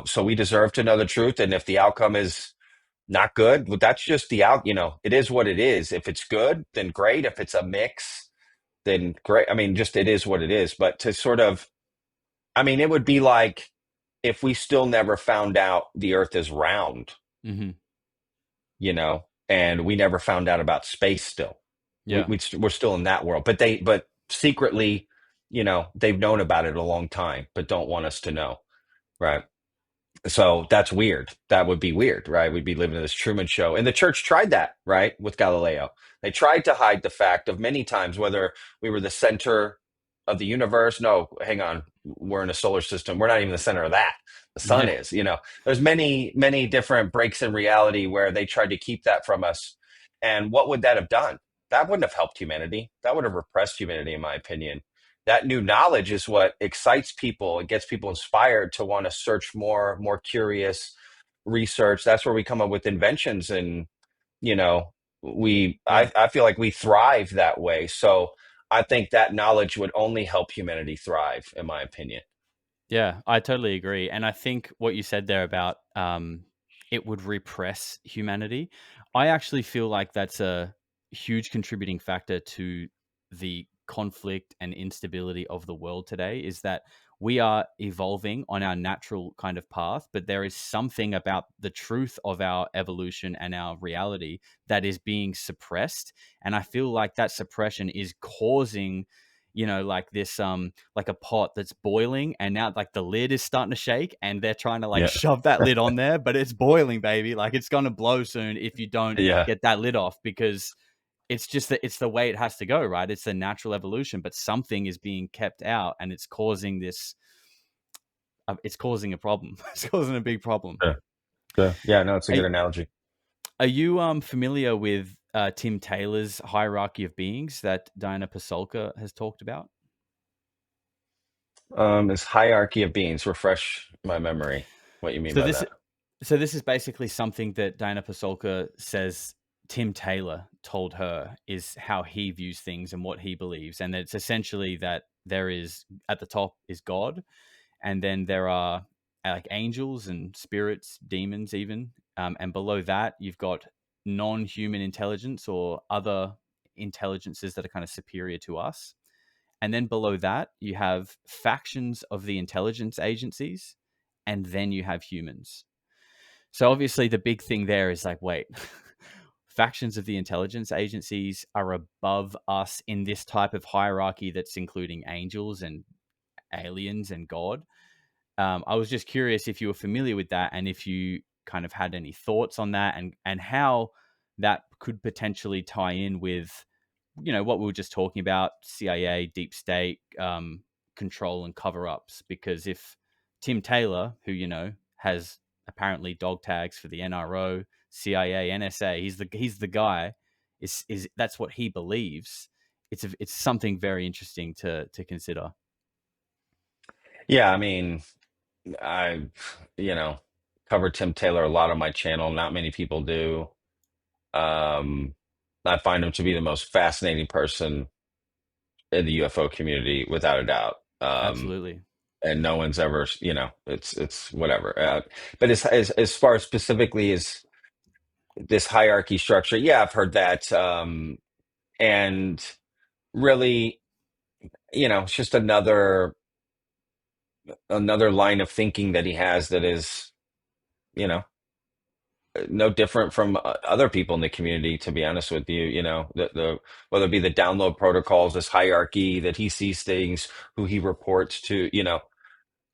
So we deserve to know the truth. And if the outcome is not good, well, that's just the out. It is what it is. If it's good, then great. If it's a mix, then great. I mean, just it is what it is. But to sort of, I mean, it would be like if we still never found out the Earth is round, Hmm. and we never found out about space still. Yeah. We're still in that world, but secretly, they've known about it a long time, but don't want us to know, right? So that's weird. That would be weird, right? We'd be living in this Truman Show. And the church tried that, right, with Galileo. They tried to hide the fact of many times whether we were the center of the universe. No, hang on. We're in a solar system. We're not even the center of that. The sun Yeah. is. There's many, many different breaks in reality where they tried to keep that from us. And what would that have done? That wouldn't have helped humanity. That would have repressed humanity, in my opinion. That new knowledge is what excites people. It gets people inspired to want to search more curious research. That's where we come up with inventions, and you know we Yeah. I feel like we thrive that way. So I think that knowledge would only help humanity thrive, in my opinion. Yeah, I totally agree. And I think what you said there about it would repress humanity, I actually feel like that's a huge contributing factor to the conflict and instability of the world today is that we are evolving on our natural kind of path, but there is something about the truth of our evolution and our reality that is being suppressed. And I feel like that suppression is causing like this like a pot that's boiling and now like the lid is starting to shake and they're trying to like Yeah. shove that lid on there, but it's boiling, baby. Like it's going to blow soon if you don't Yeah. get that lid off because it's just that it's the way it has to go, right? It's the natural evolution, but something is being kept out and it's causing this it's causing a problem. It's causing a big problem. Yeah. Yeah, no, it's a are, good analogy. are you familiar with Tim Taylor's hierarchy of beings that Diana Pasolka has talked about? Is hierarchy of beings. Refresh my memory. What you mean So by this that? So this is basically something that Diana Pasolka says Tim Taylor told her is how he views things and what he believes. And it's essentially that there is at the top is God, and then there are like angels and spirits, demons, even. And below that, you've got non human intelligence or other intelligences that are kind of superior to us. And then below that, you have factions of the intelligence agencies, and then you have humans. So obviously the big thing there is like, wait, factions of the intelligence agencies are above us in this type of hierarchy that's including angels and aliens and God. I was just curious if you were familiar with that and if you kind of had any thoughts on that and how that could potentially tie in with what we were just talking about, CIA, deep state, control and cover ups. Because if Tim Taylor, who, has apparently dog tags for the NRO, CIA, NSA, he's the guy, is that's what he believes. It's something very interesting to consider. Yeah, I mean, I, you know, covered Tim Taylor a lot on my channel. Not many people do. Um, I find him to be the most fascinating person in the UFO community, without a doubt. Absolutely. And no one's ever, it's whatever. But as far as specifically as this hierarchy structure, yeah, I've heard that. And really. it's just another line of thinking that he has that is, you know, no different from other people in the community, to be honest with you. The whether it be the download protocols, this hierarchy that he sees things, who he reports to,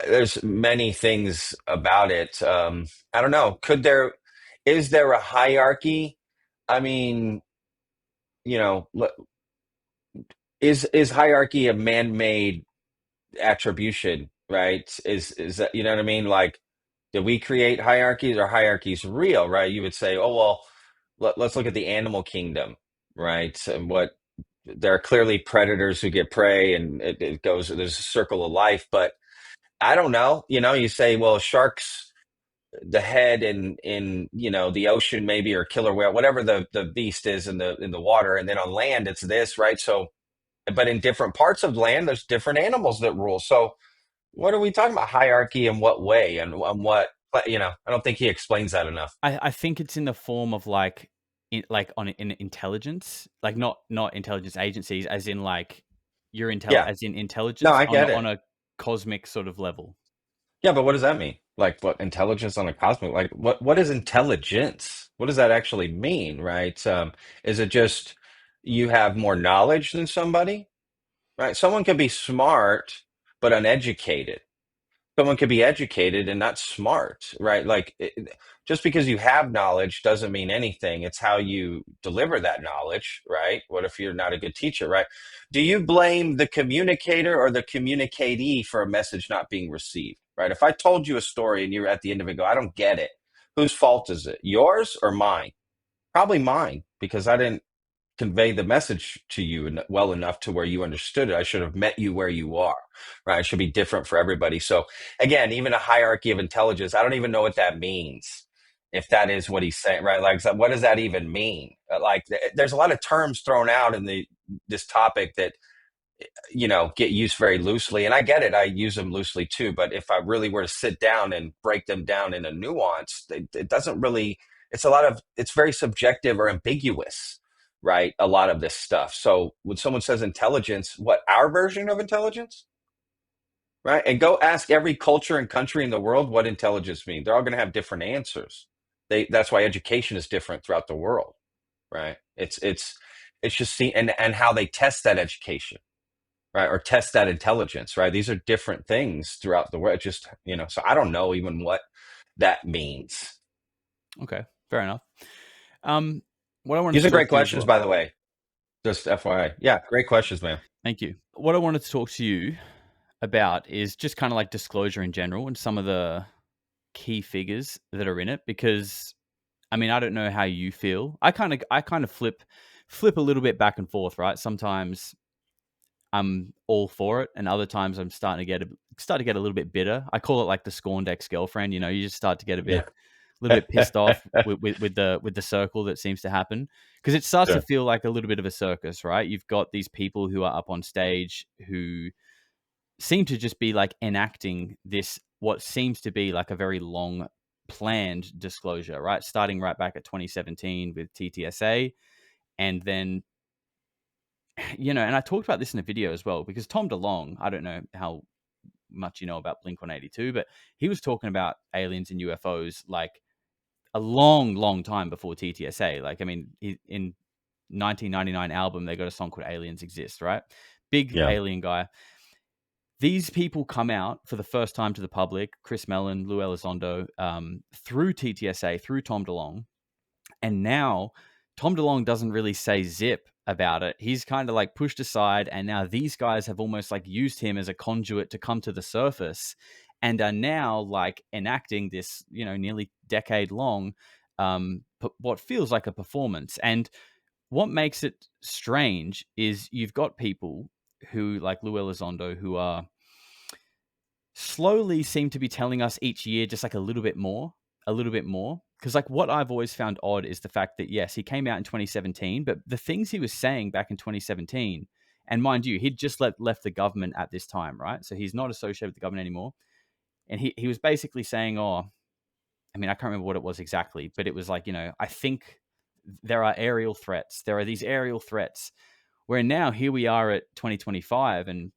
there's many things about it. I don't know. Is there a hierarchy? I mean, you know, is hierarchy a man-made attribution, right? Is that, you know what I mean? Like, did we create hierarchies? Or hierarchies real, right? You would say, oh well, let's look at the animal kingdom, right? And what there are clearly predators who get prey, and it goes. There's a circle of life, but I don't know. You say, well, sharks, the head in the ocean maybe, or killer whale, whatever the beast is in the water, and then on land it's this, right? So, but in different parts of land, there's different animals that rule. So, what are we talking about? Hierarchy in what way, and on what? I don't think he explains that enough. I think it's in the form of like in intelligence, like not intelligence agencies, as in like Yeah, as in no, intelligence I get on it. a cosmic sort of level. Yeah, but what does that mean? Like, what intelligence on a cosmic? Like, what is intelligence? What does that actually mean, right? Is it just you have more knowledge than somebody, right? Someone can be smart but uneducated. Someone could be educated and not smart, right? Like, just because you have knowledge doesn't mean anything. It's how you deliver that knowledge, right? What if you're not a good teacher, right? Do you blame the communicator or the communicatee for a message not being received, right? If I told you a story and you're at the end of it, go, I don't get it. Whose fault is it? Yours or mine? Probably mine, because I didn't convey the message to you well enough to where you understood it. I should have met you where you are, right? It should be different for everybody. So again, even a hierarchy of intelligence, I don't even know what that means. If that is what he's saying, right? Like, so what does that even mean? Like, there's a lot of terms thrown out in this topic that get used very loosely, and I get it. I use them loosely too. But if I really were to sit down and break them down in a nuance, it doesn't really. It's very subjective or ambiguous, right? A lot of this stuff. So when someone says intelligence, what our version of intelligence, right? And go ask every culture and country in the world what intelligence means. They're all going to have different answers. That's why education is different throughout the world, right? It's just see and how they test that education, right? Or test that intelligence, right? These are different things throughout the world. Just, so I don't know even what that means. Okay, fair enough. What I wanted These to are talk great to you as questions, well. by the way. Just FYI. Yeah, great questions, man. Thank you. What I wanted to talk to you about is just kind of like disclosure in general and some of the key figures that are in it, because I mean, I don't know how you feel. I kind of flip a little bit back and forth, right? Sometimes I'm all for it, and other times I'm start to get a little bit bitter. I call it like the scorned ex girlfriend. You know, you just start to get Yeah. a little bit pissed off with the circle that seems to happen, because it starts to Sure. feel like a little bit of a circus, right? You've got these people who are up on stage who seem to just be like enacting this what seems to be like a very long planned disclosure, right? Starting right back at 2017 with TTSA, and then and I talked about this in a video as well, because Tom DeLonge, I don't know how much you know about Blink 182, but he was talking about aliens and UFOs like a long, long time before TTSA. Like, I mean, in 1999 album, they got a song called Aliens Exist, right? Big Yeah. alien guy. These people come out for the first time to the public, Chris Mellon, Lou Elizondo, through TTSA, through Tom DeLonge. And now Tom DeLonge doesn't really say zip about it. He's kind of like pushed aside. And now these guys have almost like used him as a conduit to come to the surface, and are now like enacting this, nearly decade long, what feels like a performance. And what makes it strange is you've got people who, like Lou Elizondo, who are slowly seem to be telling us each year just like a little bit more, a little bit more. Because like what I've always found odd is the fact that yes, he came out in 2017, but the things he was saying back in 2017, and mind you, he'd just left the government at this time, right? So he's not associated with the government anymore, and he was basically saying, oh, I mean, I can't remember what it was exactly, but it was like, I think there are aerial threats. There are these aerial threats. Where now here we are at 2025, and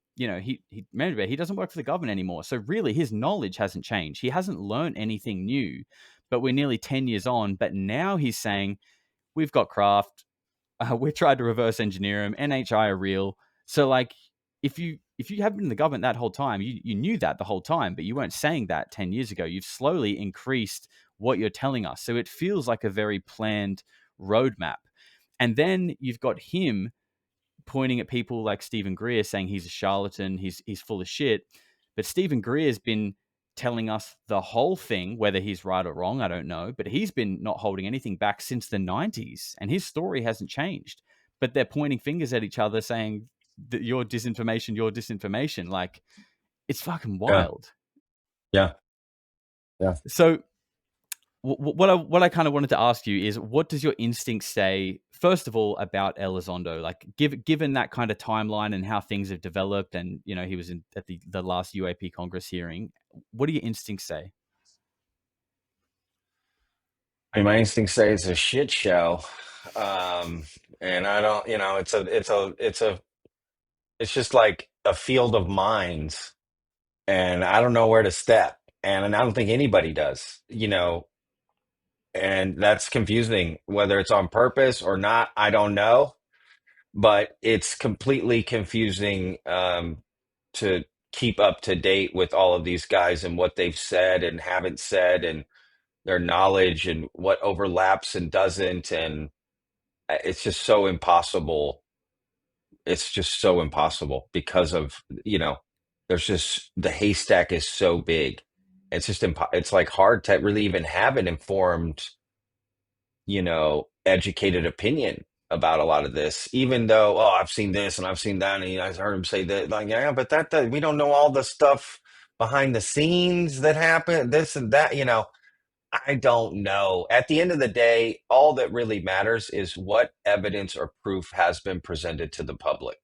remember, he doesn't work for the government anymore. So really, his knowledge hasn't changed. He hasn't learned anything new. But we're nearly 10 years on. But now he's saying we've got craft. We tried to reverse engineer them. NHI are real. So like, if you have been in the government that whole time, you knew that the whole time, but you weren't saying that 10 years ago. You've slowly increased what you're telling us. So it feels like a very planned roadmap. And then you've got him pointing at people like Stephen Greer saying he's a charlatan, he's full of shit. But Stephen Greer's been telling us the whole thing, whether he's right or wrong, I don't know. But he's been not holding anything back since the 90s, and his story hasn't changed. But they're pointing fingers at each other saying that you're disinformation, you're disinformation. Like, it's fucking Yeah. wild. Yeah. Yeah. So what I kind of wanted to ask you is, what does your instinct say, first of all, about Elizondo? Like, given that kind of timeline and how things have developed, and he was at the last UAP Congress hearing, what do your instincts say? I mean, my instincts say it's a shit show. And I don't, it's just like a field of minds, and I don't know where to step. And I don't think anybody does, and that's confusing. Whether it's on purpose or not, I don't know, but it's completely confusing to keep up to date with all of these guys and what they've said and haven't said, and their knowledge and what overlaps and doesn't. And it's just so impossible. It's just so impossible because of, there's just, the haystack is so big. It's just it's like hard to really even have an informed, educated opinion about a lot of this, even though, oh, I've seen this and I've seen that, and I've heard him say that, like, yeah, but that we don't know all the stuff behind the scenes that happened, this and that, I don't know. At the end of the day, all that really matters is what evidence or proof has been presented to the public,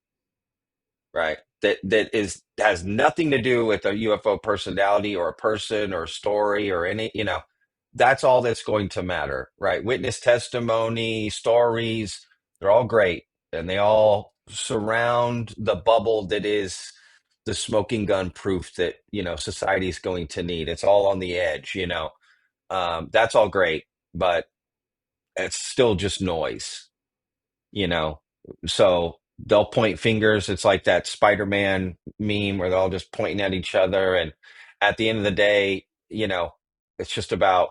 right? That has nothing to do with a UFO personality or a person or story or any, that's all that's going to matter, right? Witness testimony, stories, they're all great, and they all surround the bubble that is the smoking gun proof that, society is going to need. It's all on the edge, that's all great, but it's still just noise, you know. So they'll point fingers. It's like that Spider-Man meme where they're all just pointing at each other. And at the end of the day, it's just about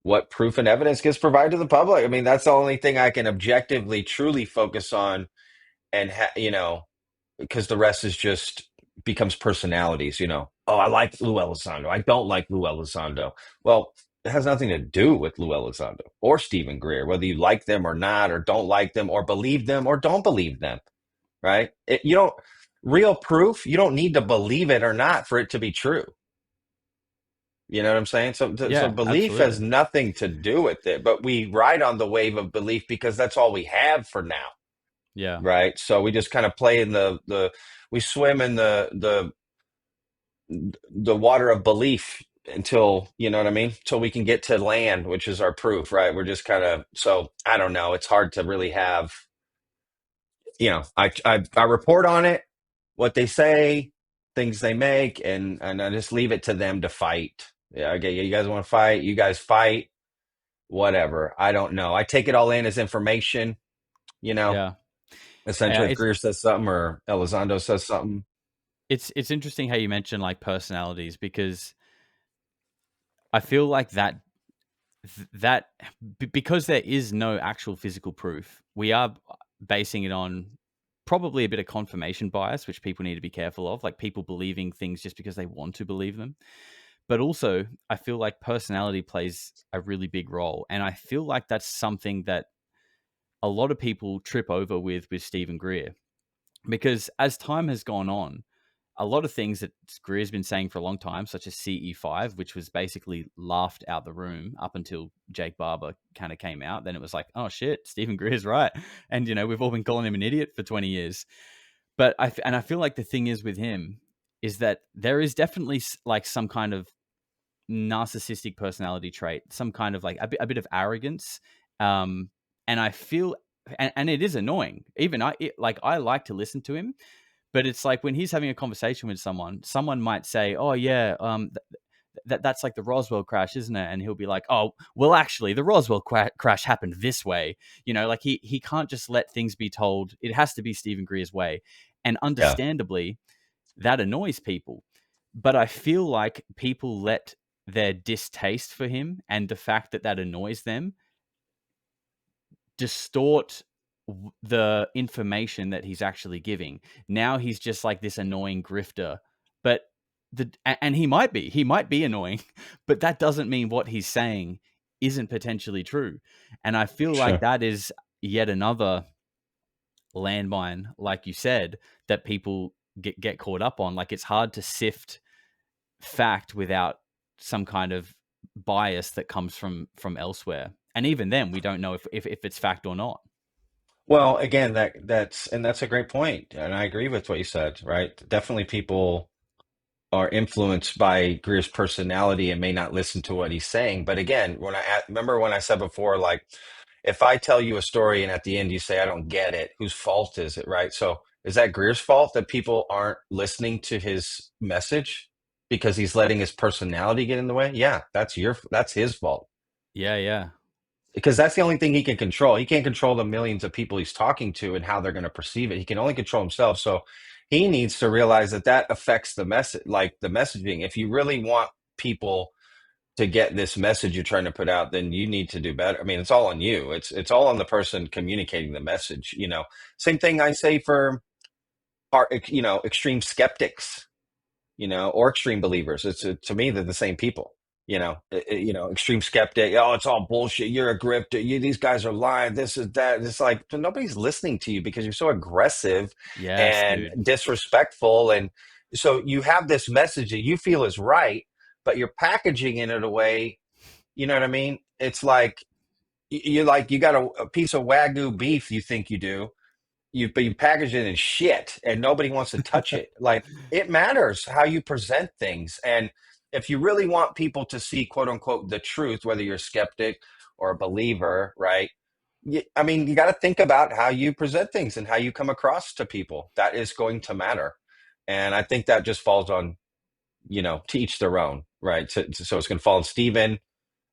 what proof and evidence gets provided to the public. I mean, that's the only thing I can objectively, truly focus on, and because the rest is just becomes personalities. Oh, I like Lou Elizondo. I don't like Lou Elizondo. Well, it has nothing to do with Lou Elizondo or Stephen Greer, whether you like them or not, or don't like them, or believe them or don't believe them, right? You don't, real proof, you don't need to believe it or not for it to be true. You know what I'm saying? So Yeah, belief has absolutely. nothing to do with it, but we ride on the wave of belief because that's all we have for now, Yeah, right? So we just kind of play in we swim in the water of belief until, you know what I mean, until we can get to land, which is our proof, right? We're just kind of, so I don't know, it's hard to really have, I report on it, what they say, things they make, and I just leave it to them to fight. Yeah, okay, you guys want to fight, you guys fight, whatever. I don't know, I take it all in as information, you know yeah. essentially, if It's Greer says something or Elizondo says something. it's interesting how you mention like personalities, because I feel like that because there is no actual physical proof, we are basing it on probably a bit of confirmation bias, which people need to be careful of, like people believing things just because they want to believe them. But also, I feel like personality plays a really big role, and I feel like that's something that a lot of people trip over with Stephen Greer, because as time has gone on, a lot of things that Greer's been saying for a long time, such as CE5, which was basically laughed out the room up until Jake Barber kind of came out. Then it was like, oh shit, Stephen Greer's right. And, we've all been calling him an idiot for 20 years. But I feel like the thing is with him is that there is definitely like some kind of narcissistic personality trait, some kind of like a bit of arrogance. And I feel, and it is annoying. Even I like to listen to him, But it's like when he's having a conversation with someone, someone might say, "Oh yeah, that's like the Roswell crash, isn't it?" And he'll be like, "Oh, well, actually, the Roswell crash happened this way." Like he can't just let things be told. It has to be Stephen Greer's way, and Yeah. understandably, that annoys people. But I feel like people let their distaste for him and the fact that that annoys them distort the information that he's actually giving. Now he's just like this annoying grifter, but and he might be annoying, but that doesn't mean what he's saying isn't potentially true. And I feel like Sure. that is yet another landmine, like you said, that people get caught up on. Like it's hard to sift fact without some kind of bias that comes from elsewhere. And even then, we don't know if it's fact or not. Well, again, that's a great point, and I agree with what you said, right? Definitely people are influenced by Greer's personality and may not listen to what he's saying. But again, remember when I said before, like if I tell you a story and at the end you say I don't get it, whose fault is it, right? So is that Greer's fault that people aren't listening to his message because he's letting his personality get in the way? Yeah, that's his fault Yeah, yeah, because that's the only thing he can control. He can't control the millions of people he's talking to and how they're going to perceive it. He can only control himself. So he needs to realize that that affects the message, like the messaging. If you really want people to get this message you're trying to put out, then you need to do better. I mean, it's all on you. It's all on the person communicating the message. Same thing I say for extreme skeptics, or extreme believers. To me, they're the same people. Extreme skeptic. Oh, it's all bullshit. You're a grifter. These guys are lying. This is that. It's like nobody's listening to you because you're so aggressive yes, and dude. disrespectful. And so you have this message that you feel is right, but you're packaging it in a way. You know what I mean? It's like you got a piece of Wagyu beef. You think you do, but you package it in shit and nobody wants to touch it. Like it matters how you present things. And if you really want people to see quote unquote the truth, whether you're a skeptic or a believer, right? I mean, you got to think about how you present things and how you come across to people. That is going to matter. And I think that just falls on, to each their own, right? So it's going to fall on Stephen,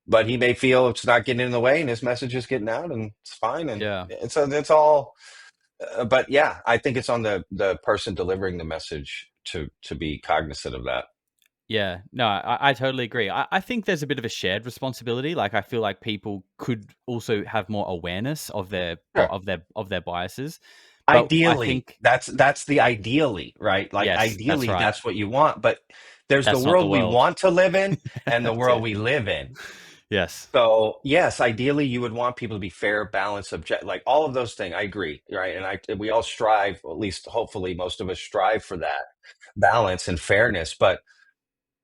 but he may feel it's not getting in the way and his message is getting out and it's fine. And Yeah, it's all, but yeah, I think it's on the person delivering the message to be cognizant of that. yeah. No, I totally agree. I think there's a bit of a shared responsibility. Like I feel like people could also have more awareness of their Sure. of their biases. But I Ideally, think that's the ideally, right? Like yes, that's ideally, right. that's what you want. But there's the That's not the world we world. want to live in and the That's world it. we live in. Yes. So yes, ideally, you would want people to be fair, balanced, object, like all of those things. I agree, right? And we all strive, at least hopefully, most of us strive for that balance and fairness. But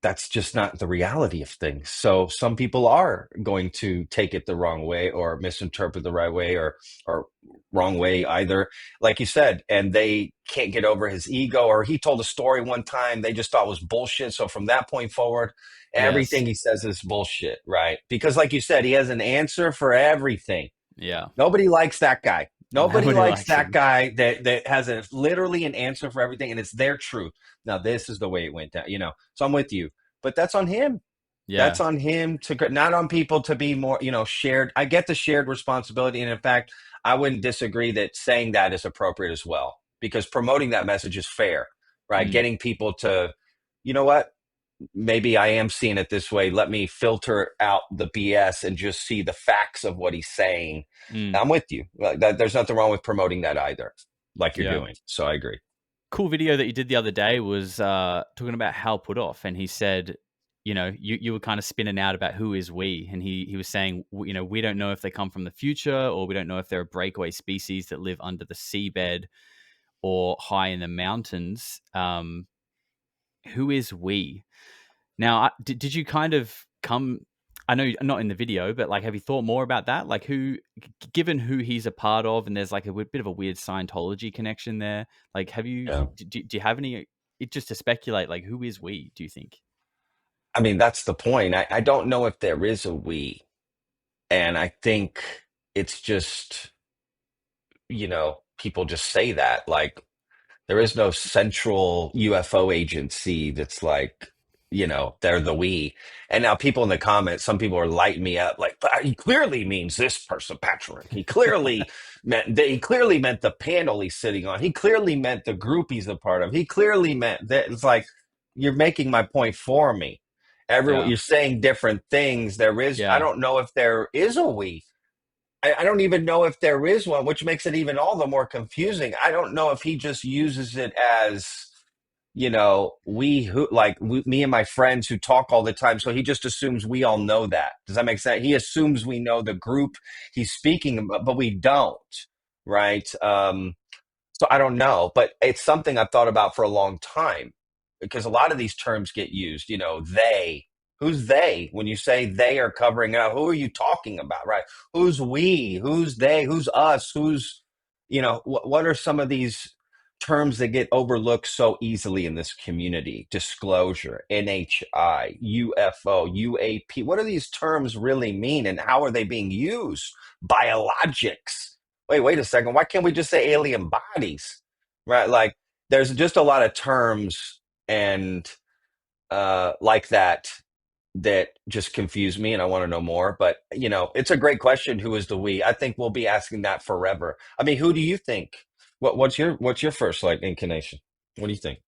that's just not the reality of things. So some people are going to take it the wrong way or misinterpret the right way or wrong way either, like you said, and they can't get over his ego or he told a story one time they just thought was bullshit. So from that point forward, Yes. everything he says is bullshit, right? Because like you said, he has an answer for everything. Yeah. Nobody likes that guy. Nobody Nobody likes likes that him. guy that has literally an answer for everything, and it's their truth. Now, this is the way it went down. So I'm with you, but that's on him. That's Yeah. on him not on people to be more, shared. I get the shared responsibility, and in fact, I wouldn't disagree that saying that is appropriate as well because promoting that message is fair, right? Mm, Getting people to, you know what? Maybe I am seeing it this way. Let me filter out the BS and just see the facts of what he's saying. mm. I'm with you. There's nothing wrong with promoting that either, like you're Yeah. doing. So I agree. Cool video that you did the other day was talking about Hal Puthoff, and he said, you were kind of spinning out about who is we, and he was saying, we don't know if they come from the future, or we don't know if they're a breakaway species that live under the seabed or high in the mountains. Who is we? Now, did you kind of come? I know not in the video, but like, have you thought more about that? Like, given who he's a part of, and there's like a bit of a weird Scientology connection there. Like, have you? Yeah. Do you have any? Just to speculate, like, who is we? Do you think? I mean, that's the point. I don't know if there is a we. And I think it's just, people just say that. Like, There is no central UFO agency that's like, they're the we. And now people in the comments, some people are lighting me up like, but he clearly means this person, Patrick. He clearly meant the panel he's sitting on. He clearly meant the group he's a part of. He clearly meant that. It's like, you're making my point for me. Everyone, Yeah. you're saying different things. I Yeah. don't know if there is a we. I don't even know if there is one, which makes it even all the more confusing. I don't know if he just uses it as, me and my friends who talk all the time. So he just assumes we all know that. Does that make sense? He assumes we know the group he's speaking about, but we don't, right? So I don't know, but it's something I've thought about for a long time because a lot of these terms get used, they. Who's they? When you say they are covering up, who are you talking about, right? Who's we? Who's they? Who's us? What are some of these terms that get overlooked so easily in this community? Disclosure, NHI, UFO, UAP. What do these terms really mean and how are they being used? Biologics. Wait a second. Why can't we just say alien bodies? Right? Like there's just a lot of terms and like that just confuse me and I want to know more. But it's a great question. Who is the we? I think we'll be asking that forever. I mean, who do you think? What's your first like inclination? What do you think?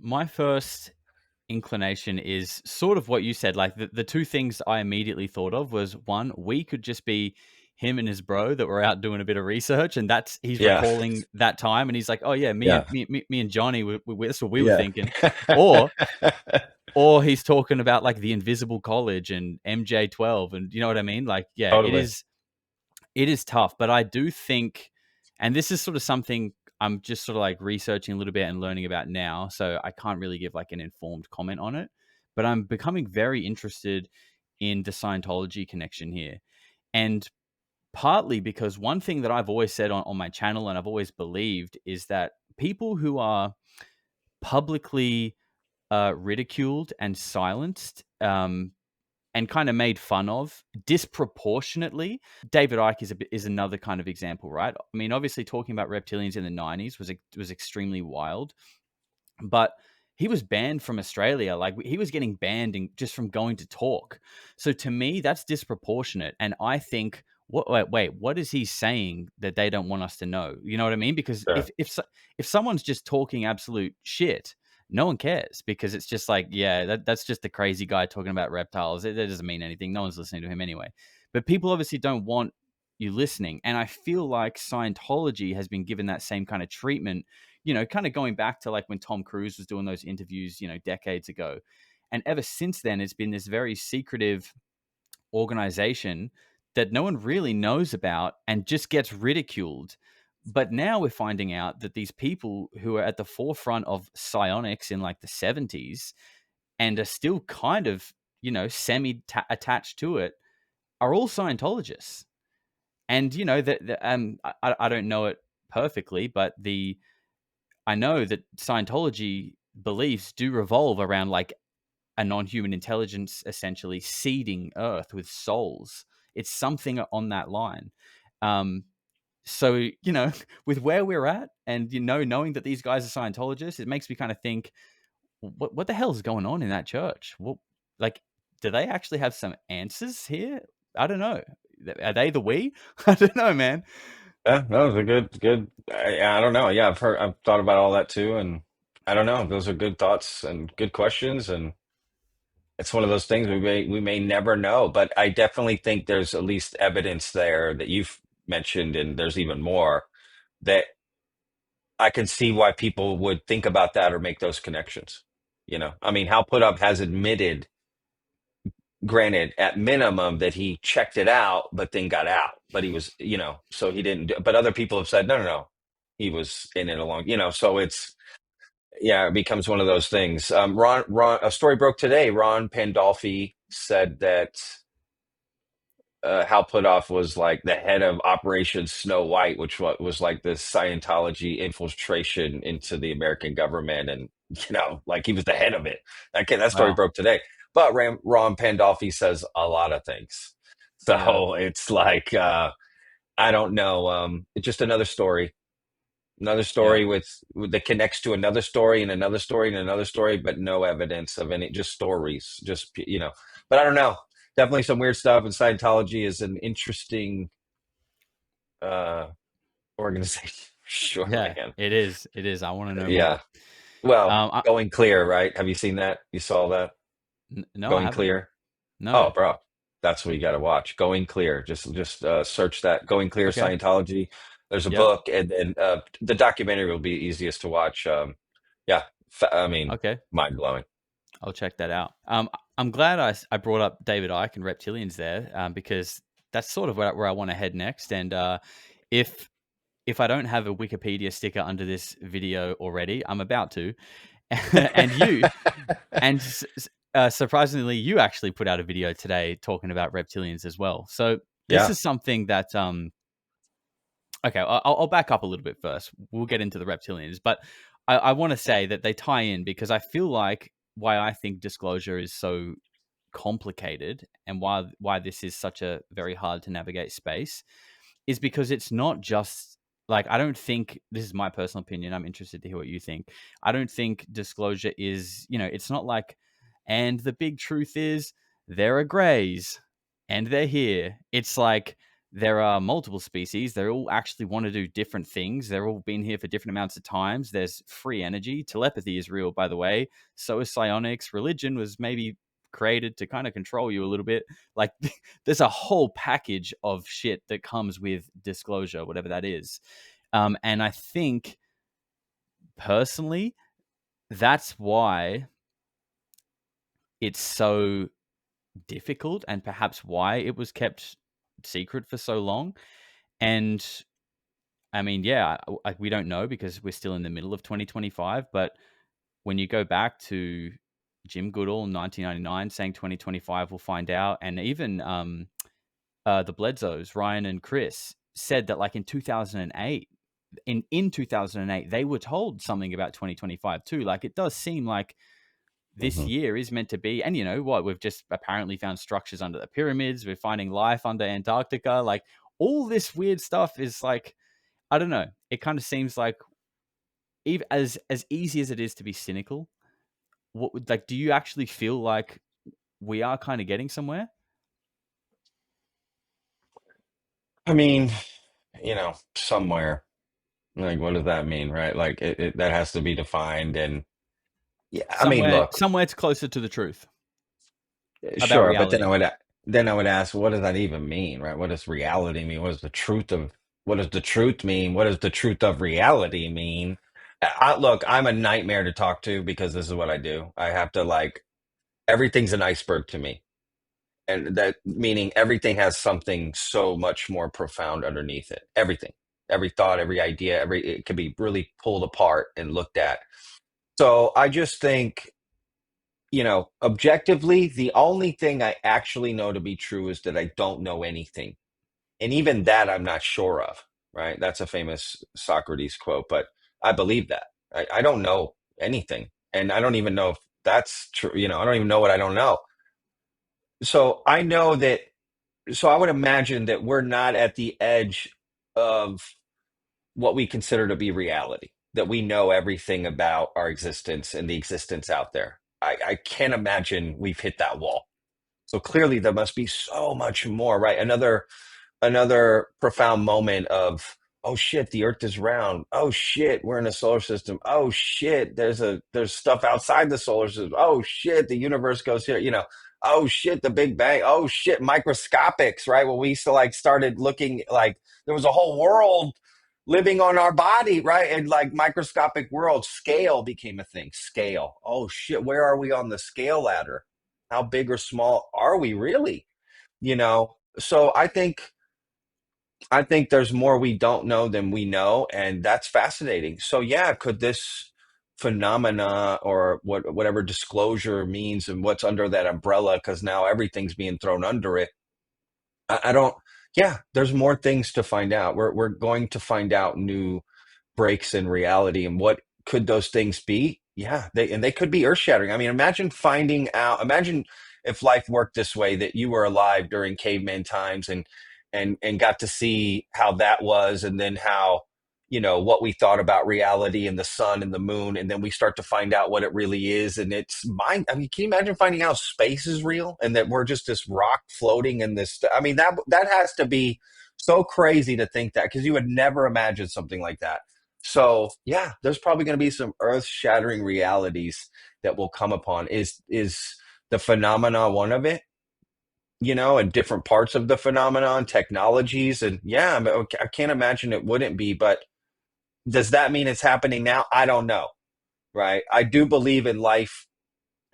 My first inclination is sort of what you said. Like the two things I immediately thought of was one, we could just be him and his bro that were out doing a bit of research, and that's he's Yeah. recalling that time, and he's like, "Oh yeah, me and Yeah. me and Johnny, that's what we were Yeah. thinking," or or he's talking about like the Invisible College and MJ12, and you know what I mean? Like, yeah, Totally. it is tough, but I do think, and this is sort of something I'm just sort of like researching a little bit and learning about now, so I can't really give like an informed comment on it, but I'm becoming very interested in the Scientology connection here. And partly because one thing that I've always said on my channel and I've always believed is that people who are publicly ridiculed and silenced, and kind of made fun of disproportionately. David Icke is another kind of example, right? I mean, obviously, talking about reptilians in the '90s was extremely wild, but he was banned from Australia. Like he was getting banned just from going to talk. So to me, that's disproportionate. And I think, wait, what is he saying that they don't want us to know? You know what I mean? Because Yeah. if someone's just talking absolute shit, no one cares because it's just like, yeah, that's just the crazy guy talking about reptiles. That doesn't mean anything. No one's listening to him anyway. But people obviously don't want you listening. And I feel like Scientology has been given that same kind of treatment, kind of going back to like when Tom Cruise was doing those interviews, decades ago. And ever since then, it's been this very secretive organization that no one really knows about and just gets ridiculed. But now we're finding out that these people who are at the forefront of psionics in like the 70s and are still kind of, semi attached to it are all Scientologists. And, I don't know it perfectly, but I know that Scientology beliefs do revolve around like a non-human intelligence essentially seeding Earth with souls. It's something on that line. Um, so with where we're at, and knowing that these guys are Scientologists, it makes me kind of think, what the hell is going on in that church? What, like, do they actually have some answers here? I don't know. Are they the we? I don't know, man. Yeah, that was a good. I don't know. Yeah, I've thought about all that too, and I don't know. Those are good thoughts and good questions, and it's one of those things we may never know. But I definitely think there's at least evidence there that you've mentioned, and there's even more that I can see why people would think about that or make those connections. I mean, Hal Puthoff has admitted, granted, at minimum, that he checked it out, but then got out. But he was, so he didn't. But other people have said, no, no, no, he was in it along. So it's yeah, it becomes one of those things. Ron, a story broke today. Ron Pandolfi said that Hal Puthoff was like the head of Operation Snow White, which was like this Scientology infiltration into the American government, and like he was the head of it. That story Wow. broke today. But Ron Pandolfi says a lot of things, Yeah. so it's like I don't know. It's just another story. Another Yeah. story that connects to another story and another story and another story, but no evidence of any, just stories, just, but I don't know. Definitely some weird stuff. And Scientology is an interesting uh organization. Sure, Yeah, man. it is. It is. I want to know more. Yeah. Well, Um, I, Going Clear, right? Have you seen that? You saw that? no, I Going haven't. Clear? No. Oh, bro, that's what you got to watch. Going Clear. Just search that. Going Clear Okay. Scientology. There's a Yep. book, and then the documentary will be easiest to watch. Yeah, I mean, Okay. mind blowing. I'll check that out. I'm glad I brought up David Icke and reptilians there, because that's sort of where I want to head next. And if if I don't have a Wikipedia sticker under this video already, I'm about to. and you and surprisingly, you actually put out a video today talking about reptilians as well. So this Yeah. is something that okay, I'll back up a little bit first. We'll get into the reptilians, but I want to say that they tie in because I feel like why I think disclosure is so complicated and why this is such a very hard to navigate space is because it's not just like I don't think this is my personal opinion. I'm interested to hear what you think. I don't think disclosure is, it's not like, and the big truth is there are greys and they're here. It's like there are multiple species. They all actually want to do different things. They're all been here for different amounts of times. There's free energy. Telepathy is real, by the way. So is psionics. Religion was maybe created to kind of control you a little bit. Like there's a whole package of shit that comes with disclosure, whatever that is. And I think personally, that's why it's so difficult and perhaps why it was kept secret for so long. And I mean, yeah, we don't know because we're still in the middle of 2025. But when you go back to Jim Goodall in 1999 saying 2025 we'll find out, and even the Bledsoes, Ryan and Chris, said that like in 2008, in 2008, they were told something about 2025 too. Like it does seem like this Hmm. year is meant to be, and you know what? We've just apparently found structures under the pyramids. We're finding life under Antarctica. Like all this weird stuff is like, I don't know. It kind of seems like, even as easy as it is to be cynical, like do you actually feel like we are kind of getting somewhere? I mean, somewhere. Like, what does that mean, right? Like, that has to be defined. And yeah, I mean, look, Somewhere it's closer to the truth about sure, but then reality. then I would ask, what does that even mean, right? What does reality mean? What does the truth mean? What does the truth of reality mean? Look, I'm a nightmare to talk to because this is what I do. I have to like everything's an iceberg to me. And that meaning everything has something so much more profound underneath it. Everything, every thought, every idea, it can be really pulled apart and looked at. So I just think, objectively, the only thing I actually know to be true is that I don't know anything. And even that I'm not sure of, right? That's a famous Socrates quote, but I believe that. I don't know anything. And I don't even know if that's true. I don't even know what I don't know. So I know that, so I would imagine that we're not at the edge of what we consider to be reality, that we know everything about our existence and the existence out there. I can't imagine we've hit that wall. So clearly there must be so much more, right? Another profound moment of, oh shit, the earth is round. Oh shit, we're in a solar system. Oh shit, there's stuff outside the solar system. Oh shit, the universe goes here. Oh shit, the big bang. Oh shit, microscopics, right? When we used to like started looking like there was a whole world living on our body, right? And like microscopic world, scale became a thing. Scale. Oh shit, where are we on the scale ladder? How big or small are we really? So I think there's more we don't know than we know, and that's fascinating. So yeah, could this phenomena or whatever disclosure means and what's under that umbrella, because now everything's being thrown under it. I don't. Yeah, there's more things to find out. We're going to find out new breaks in reality, and what could those things be? Yeah, they could be earth shattering. I mean, imagine finding out. Imagine if life worked this way, that you were alive during caveman times and got to see how that was, and then how. what we thought about reality and the sun and the moon, and then we start to find out what it really is, and it's mind. I mean, can you imagine finding out space is real and that we're just this rock floating in this? I mean, that has to be so crazy to think that, because you would never imagine something like that. So yeah, there's probably going to be some earth-shattering realities that will come upon. Is the phenomena one of it? And different parts of the phenomenon, technologies, and yeah, I mean, okay, I can't imagine it wouldn't be, but does that mean it's happening now? I don't know, right? I do believe in life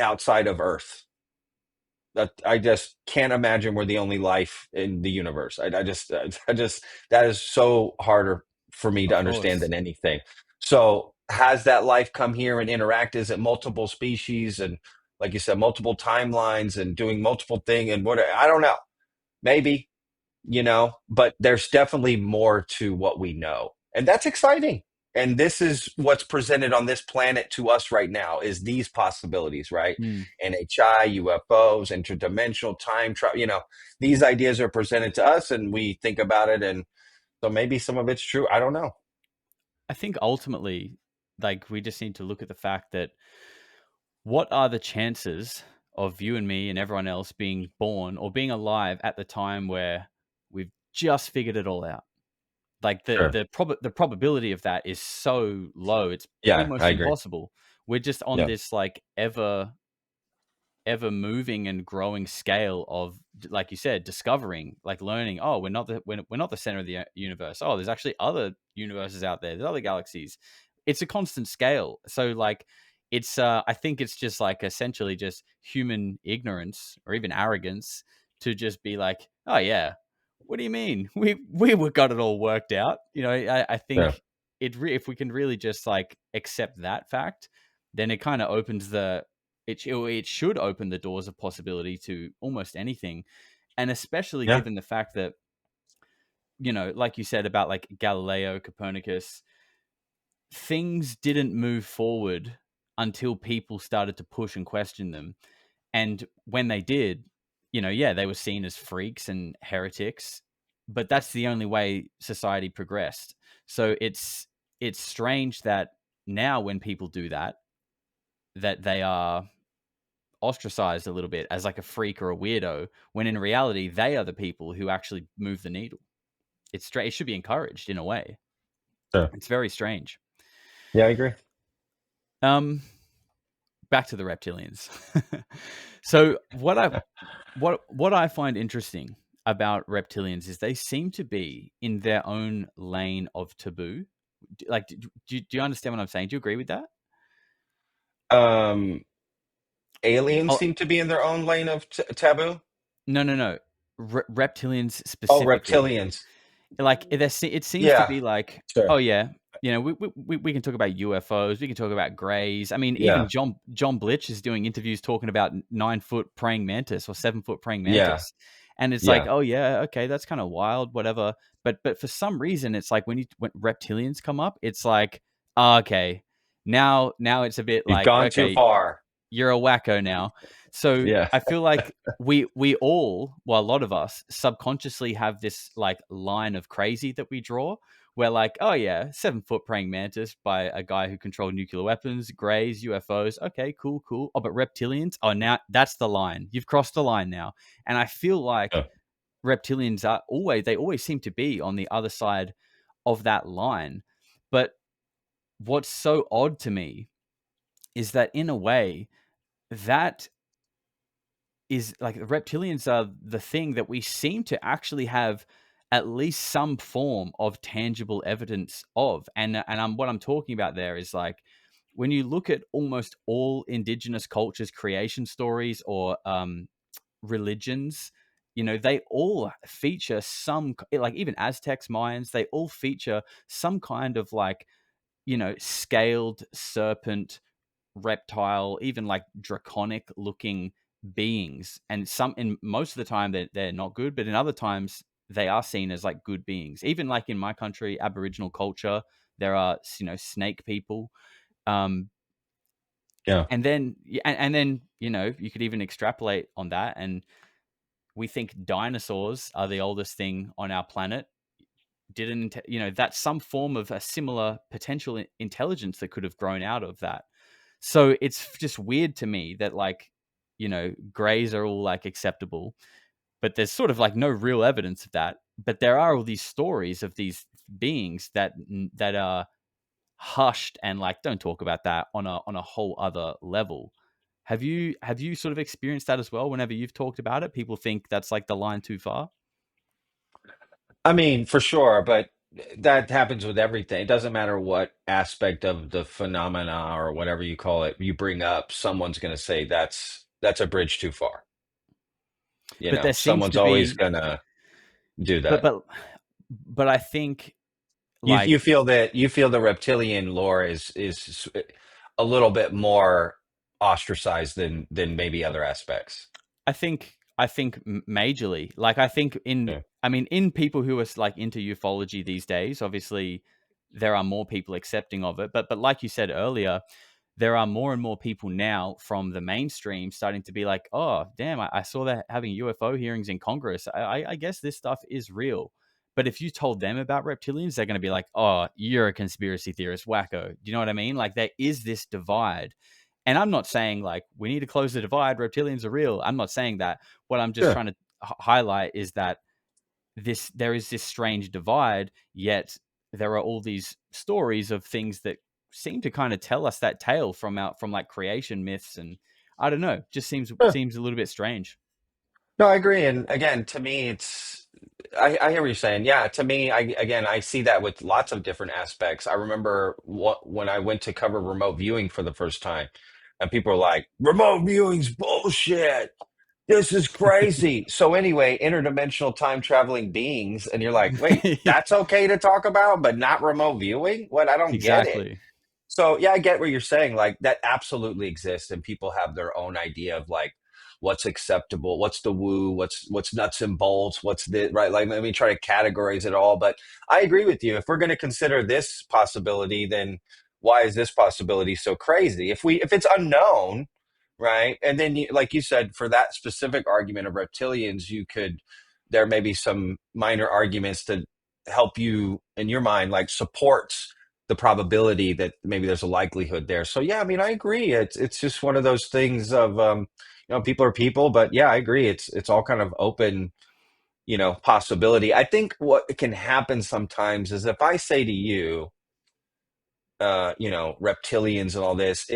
outside of Earth. That I just can't imagine we're the only life in the universe. I just that is so harder for me to Of understand course. than anything. So has that life come here and interact? Is it multiple species and, like you said, multiple timelines and doing multiple thing and what? I don't know. Maybe, but there's definitely more to what we know. And that's exciting. And this is what's presented on this planet to us right now, is these possibilities, right? Hmm. NHI, UFOs, interdimensional time travel, these ideas are presented to us and we think about it. And so maybe some of it's true. I don't know. I think ultimately, like, we just need to look at the fact that what are the chances of you and me and everyone else being born or being alive at the time where we've just figured it all out? Like, Sure. the probability of that is so low, it's Yeah, I almost agree. impossible. We're just on Yeah. this, like, ever moving and growing scale of, like you said, discovering, like, learning. Oh, we're not the center of the universe. Oh, there's actually other universes out there. There's other galaxies. It's a constant scale. So, like, it's I think it's just, like, essentially just human ignorance or even arrogance to just be like, oh yeah, what do you mean we got it all worked out? I Yeah. think if we can really just, like, accept that fact, then it kind of opens it should open the doors of possibility to almost anything. And especially Yeah. given the fact that, like you said about, like, Galileo, Copernicus, things didn't move forward until people started to push and question them. And when they did, yeah, they were seen as freaks and heretics, but that's the only way society progressed. So it's strange that now when people do that, that they are ostracized a little bit as, like, a freak or a weirdo, when in reality they are the people who actually move the needle. It should be encouraged in a way. Sure. It's very strange. Yeah, I agree. Um, Back to the reptilians. So what I find interesting about reptilians is they seem to be in their own lane of taboo. Like, do you understand what I'm saying? Do you agree with that? Um, Aliens Oh, seem to be in their own lane of taboo. no, no, no. Reptilians Oh, specifically. reptilians. Like, it seems to Yeah, be like, sure. oh yeah, we can talk about UFOs, we can talk about greys. I mean, even Yeah, John Blitch is doing interviews talking about 9-foot praying mantis or 7-foot praying yeah, mantis, and it's like, yeah. oh yeah, okay, that's kind of wild, whatever. But for some reason, it's like when reptilians come up, it's like, oh, okay, now it's a bit You've like, gone too okay, far. you're a wacko now. So Yeah, I feel like we all, well, a lot of us subconsciously have this, like, line of crazy that we draw. We're like, oh yeah, 7-foot praying mantis by a guy who controlled nuclear weapons, greys, UFOs. Okay, cool, cool. Oh, but reptilians? Oh, now that's the line. You've crossed the line now. And I feel like yeah, reptilians they always seem to be on the other side of that line. But what's so odd to me is that, in a way, that is, like, the reptilians are the thing that we seem to actually have at least some form of tangible evidence of. And what I'm talking about there is, like, when you look at almost all indigenous cultures' creation stories or religions, they all feature like, even Aztecs, Mayans, they all feature some kind of, like, scaled serpent, reptile, even, like, draconic looking beings. And in most of the time they're not good, but in other times they are seen as, like, good beings. Even, like, in my country, Aboriginal culture, there are, snake people. Um, yeah. and then and then you could even extrapolate on that, and we think dinosaurs are the oldest thing on our planet. that's some form of a similar potential intelligence that could have grown out of that. So it's just weird to me that, like, grays are all like acceptable, but there's sort of like no real evidence of that. But there are all these stories of these beings that are hushed and like don't talk about that on a whole other level. Have you sort of experienced that as well? Whenever you've talked about it, people think that's like the line too far. I mean, for sure, but that happens with everything. It doesn't matter what aspect of the phenomena or whatever you call it you bring up, someone's going to say that's a bridge too far. But there seems Someone's to always be, going to do but that. but but I think You like feel that you feel the reptilian lore is a little bit more ostracized than maybe other aspects. I think majorly. Like I think Yeah. in people who are like into ufology these days, obviously there are more people accepting of it. But like you said earlier, there are more and more people now from the mainstream starting to be like, oh, damn, I saw that having UFO hearings in Congress. I guess this stuff is real. But if you told them about reptilians, they're going to be like, oh, you're a conspiracy theorist, wacko. Do you know what I mean? Like, there is this divide. And I'm not saying like we need to close the divide, reptilians are real. I'm not saying that. What I'm just Yeah. trying to highlight is that there is this strange divide, yet there are all these stories of things that seem to kind of tell us that tale from like creation myths, and I don't know, just Yeah. seems a little bit strange. No, I agree. And again, to me, I hear what you're saying. Yeah, to me, I see that with lots of different aspects. I remember when I went to cover remote viewing for the first time, and people were like, "Remote viewing's bullshit. This is crazy." So anyway, interdimensional time traveling beings, and you're like, "Wait, that's okay to talk about, but not remote viewing? What? I don't get it." Exactly. So yeah, I get what you're saying. Like that absolutely exists, and people have their own idea of like what's acceptable, what's the woo, what's nuts and bolts, what's the right. Like let me try to categorize it all. But I agree with you. If we're going to consider this possibility, then why is this possibility so crazy? If it's unknown, right? And then like you said, for that specific argument of reptilians, there may be some minor arguments to help you in your mind, like supports the probability that maybe there's a likelihood there. So yeah, I mean, I agree. It's just one of those things of people are people, but yeah, I agree. It's all kind of open, possibility. I think what can happen sometimes is if I say to you, reptilians and all this,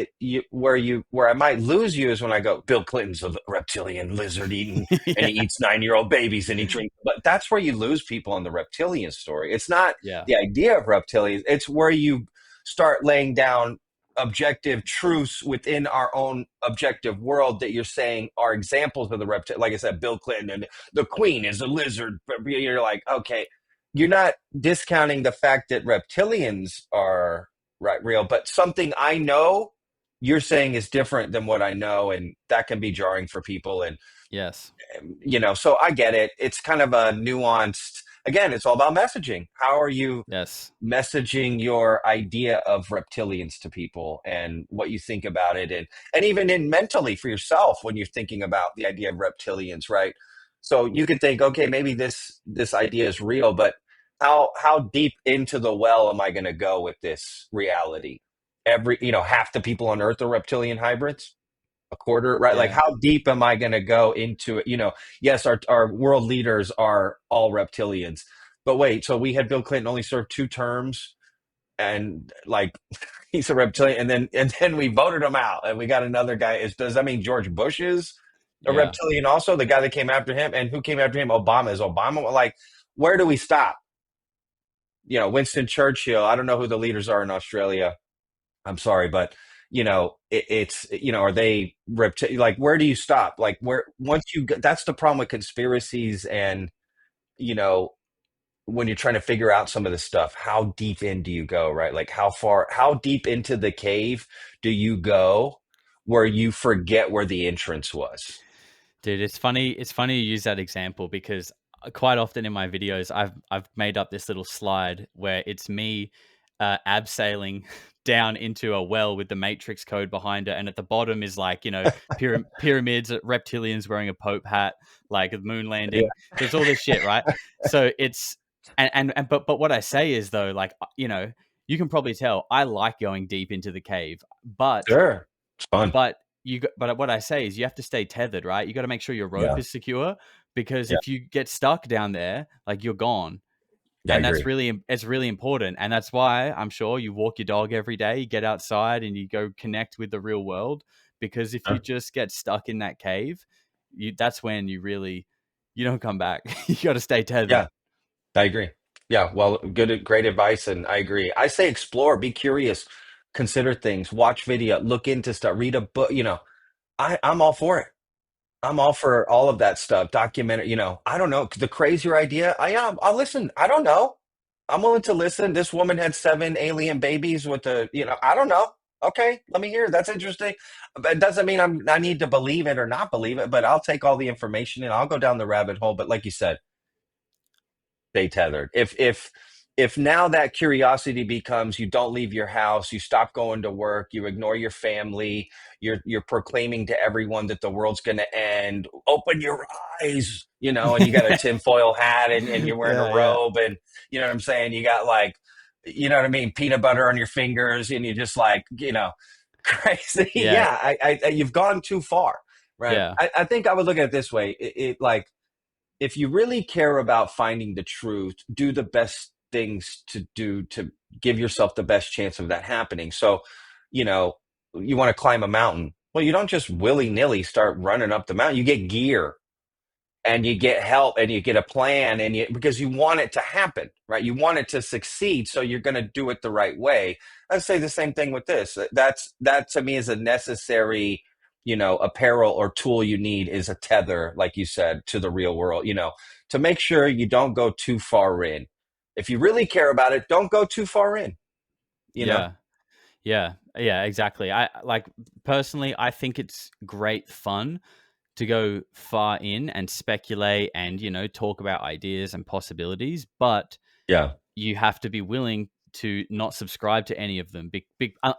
where I might lose you is when I go, Bill Clinton's a reptilian lizard eating and Yeah. he eats 9-year-old babies and he drinks. But that's where you lose people on the reptilian story. It's not Yeah. the idea of reptilians, it's where you start laying down objective truths within our own objective world that you're saying are examples of the reptilian. Like I said, Bill Clinton and the Queen is a lizard. You're like, okay, you're not discounting the fact that reptilians are right real, but something I know you're saying is different than what I know, and that can be jarring for people. And Yes. so I get it. It's kind of a nuanced. Again, it's all about messaging. How are you Yes. messaging your idea of reptilians to people and what you think about it, and even in mentally for yourself when you're thinking about the idea of reptilians, right? So you could think, okay, maybe this idea is real, but how deep into the well am I going to go with this reality? Half the people on earth are reptilian hybrids, a quarter, right? Like Yeah. how deep am I going to go into it? Yes, our world leaders are all reptilians, but wait, so we had Bill Clinton only served 2 terms, and like he's a reptilian, and then we voted him out, and we got another guy. Does that mean George Bush is a Yeah. reptilian also? The guy that came after him, and who came after him? Obama. Is Obama like? Where do we stop? Winston Churchill. I don't know who the leaders are in Australia. I'm sorry, but it's are they like where do you stop? Like where once that's the problem with conspiracies, and you know when you're trying to figure out some of this stuff, how deep in do you go, right? Like how deep into the cave do you go where you forget where the entrance was? Dude, it's funny. It's funny you use that example because quite often in my videos, I've made up this little slide where it's me abseiling down into a well with the Matrix code behind it, and at the bottom is like pyramids, reptilians wearing a pope hat, like the moon Yeah. landing. There's all this shit, right? So But what I say is though, like, you can probably tell I like going deep into the cave, but Sure. It's fun. but what I say is you have to stay tethered, right? You got to make sure your rope Yeah. is secure because Yeah. if you get stuck down there, like, you're gone. Yeah, I And agree. it's really important, and that's why I'm sure you walk your dog every day, you get outside and you go connect with the real world, because if you Huh? just get stuck in that cave, that's when you don't come back. You got to stay tethered. Yeah, I agree. Yeah, well, great advice, and I agree. I say explore, be curious, consider things, watch video, look into stuff, read a book. I'm all for it. I'm all for all of that stuff. Documentary, I don't know. The crazier idea, I am. I'll listen. I don't know. I'm willing to listen. This woman had 7 alien babies with I don't know. Okay, let me hear. That's interesting. But it doesn't mean I need to believe it or not believe it, but I'll take all the information and I'll go down the rabbit hole. But like you said, stay tethered. If now that curiosity becomes you don't leave your house, you stop going to work, you ignore your family, you're proclaiming to everyone that the world's going to end. Open your eyes, and you got a tinfoil hat and you're wearing a Yeah, yeah, robe, and you know what I'm saying. You got like, you know what I mean, peanut butter on your fingers, and you just like, crazy. yeah, Yeah, you've gone too far, right? yeah, I think I would look at it this way. It like if you really care about finding the truth, do the best things to do to give yourself the best chance of that happening. So, you know, you want to climb a mountain. Well, you don't just willy nilly start running up the mountain. You get gear and you get help and you get a plan because you want it to happen, right? You want it to succeed, so you're going to do it the right way. I'd say the same thing with this. That to me is a necessary, apparel or tool you need is a tether, like you said, to the real world, to make sure you don't go too far in. If you really care about it, don't go too far in, you know? yeah. Yeah, yeah, exactly. I like personally, I think it's great fun to go far in and speculate and, talk about ideas and possibilities, but Yeah, you have to be willing to not subscribe to any of them,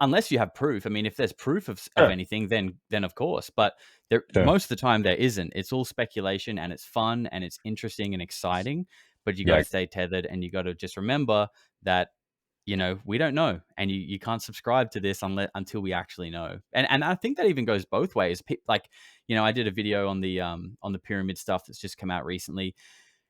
unless you have proof. I mean, if there's proof of sure, anything, then of course. But sure. most of the time there isn't. It's all speculation, and it's fun and it's interesting and exciting. But you got to Yeah, stay tethered, and you got to just remember that we don't know, and you can't subscribe to this until we actually know. And I think that even goes both ways. Like, I did a video on the pyramid stuff that's just come out recently,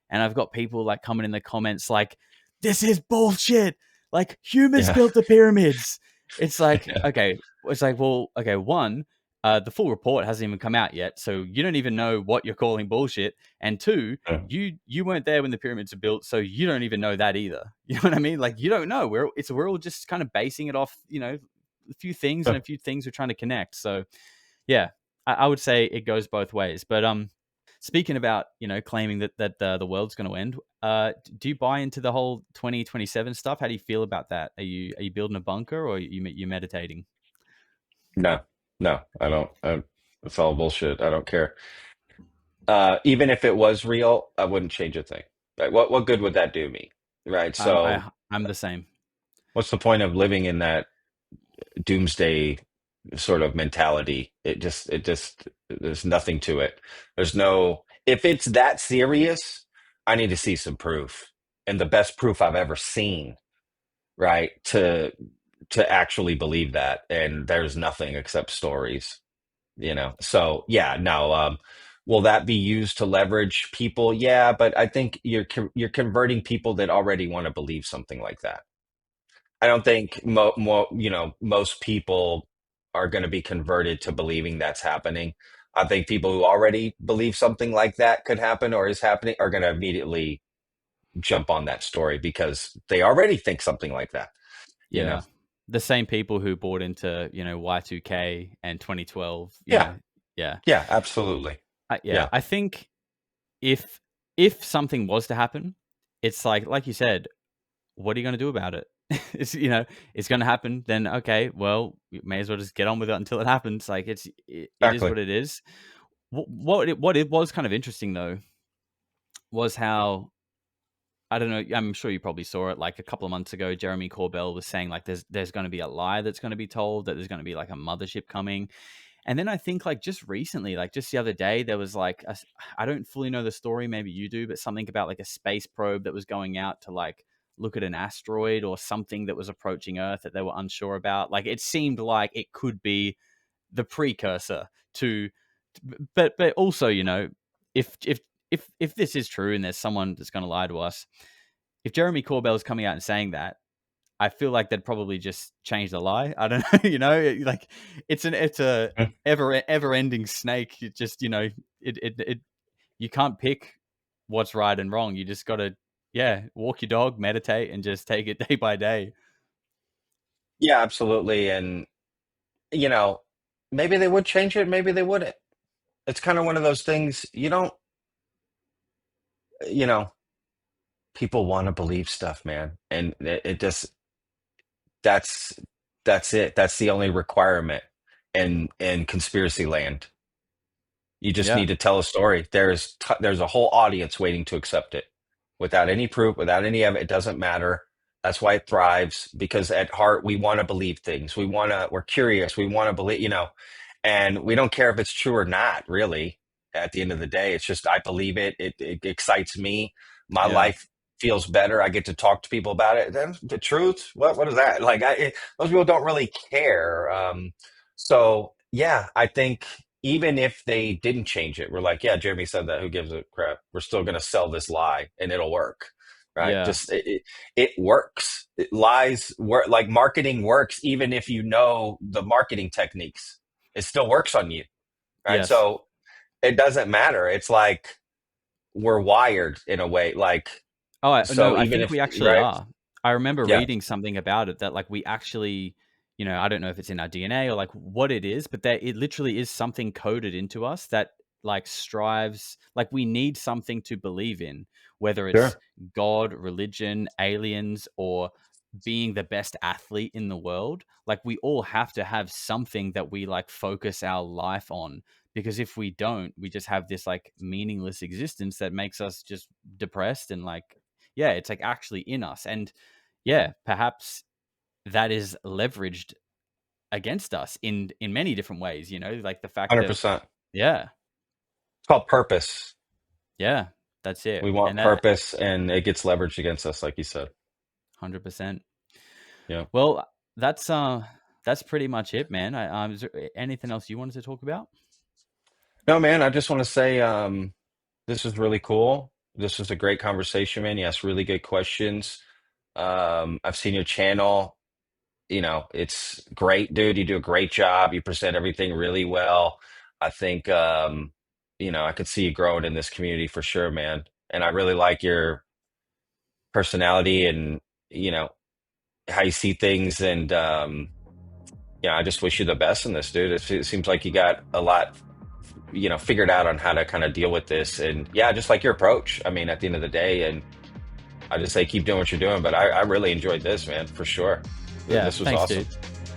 and I've got people like coming in the comments like, "This is bullshit. Like, humans yeah, built the pyramids." It's like, yeah, okay, it's like, well, okay, one, the full report hasn't even come out yet, so you don't even know what you're calling bullshit. And two, yeah, you weren't there when the pyramids are built, so you don't even know that either. You know what I mean? Like, you don't know. We're all just kind of basing it off, a few things, and yeah. a few things we're trying to connect. So yeah, I would say it goes both ways. But speaking about claiming that the world's going to end, do you buy into the whole 2027 stuff? How do you feel about that? Are you building a bunker, or you meditating? No, no, I don't. It's all bullshit. I don't care. Even if it was real, I wouldn't change a thing. Right? What good would that do me? Right. So I'm the same. what's the point of living in that doomsday sort of mentality? It just there's nothing to it. There's no if it's that serious, I need to see some proof. And the best proof I've ever seen, right? To actually believe that. And there's nothing except stories. So yeah, no. Will that be used to leverage people? Yeah, but I think you're converting people that already want to believe something like that. I don't think most people are going to be converted to believing that's happening. I think people who already believe something like that could happen or is happening are going to immediately jump on that story because they already think something like that you know Yeah, the same people who bought into Y2K and 2012. yeah, Yeah, yeah, absolutely. yeah. Yeah, I think if if something was to happen, it's like you said, what are you going to do about it? It's going to happen. Then okay, well, you may as well just get on with it until it happens. Like it is exactly. what it is. What it was kind of interesting though was how, I don't know. I'm sure you probably saw it like a couple of months ago. Jeremy Corbell was saying like there's going to be a lie that's going to be told, that there's going to be like a mothership coming, And then I think like just recently, like just the other day, there was like I don't fully know the story, maybe you do, but something about like a space probe that was going out to like look at an asteroid or something that was approaching Earth that they were unsure about. Like it seemed like it could be the precursor to, but also, you know, if this is true and there's someone that's going to lie to us, if Jeremy Corbell's coming out and saying that, I feel like they'd probably just change the lie. I don't know, you know, like it's a Mm. ever ending snake. It just, you know, it you can't pick what's right and wrong. You just got to, yeah, walk your dog, meditate, and just take it day by day. Yeah, absolutely. And, you know, maybe they would change it, maybe they wouldn't. It's kind of one of those things you don't, you know, people want to believe stuff, man. And it just, that's, that's it. That's the only requirement in conspiracy land. You just Yeah, need to tell a story. There's a whole audience waiting to accept it without any proof, without any of it. It doesn't matter. That's why it thrives because at heart we want to believe things. We're curious. We want to believe, and we don't care if it's true or not, really. At the end of the day, it's just I believe it. It excites me. My yeah, life feels better. I get to talk to people about it. Then the truth, what is that? Like most people don't really care. So yeah, I think even if they didn't change it, we're like, yeah, Jeremy said that. Who gives a crap? We're still going to sell this lie, and it'll work, right? yeah, Just it works. Lies work. Like marketing works, even if you know the marketing techniques. It still works on you, right? yes. So it doesn't matter. It's like we're wired in a way. Like Oh, no, so, I even think if we actually right, are. I remember yeah, reading something about it that like we actually, you know, I don't know if it's in our DNA or like what it is, but that it literally is something coded into us that like strives, like we need something to believe in, whether it's sure, God, religion, aliens, or being the best athlete in the world. Like we all have to have something that we like focus our life on, because if we don't, we just have this like meaningless existence that makes us just depressed and like, yeah, it's like actually in us. And yeah, perhaps that is leveraged against us in many different ways, you know, like the fact that 100%. yeah, It's called purpose. yeah, that's it. We want And that purpose, and it gets leveraged against us, like you said. 100%. Yeah. Well, that's pretty much it, man. Is there anything else you wanted to talk about? No, man, I just want to say this was really cool. This was a great conversation, man. You asked really good questions. I've seen your channel. It's great, dude. You do a great job. You present everything really well. I think, I could see you growing in this community for sure, man. And I really like your personality and, you know, how you see things. And, I just wish you the best in this, dude. It seems like you got a lot, figured out on how to kind of deal with this. And yeah, just like your approach. I mean, at the end of the day, and I just say keep doing what you're doing. But I really enjoyed this, man, for sure. Yeah, This was thanks, awesome.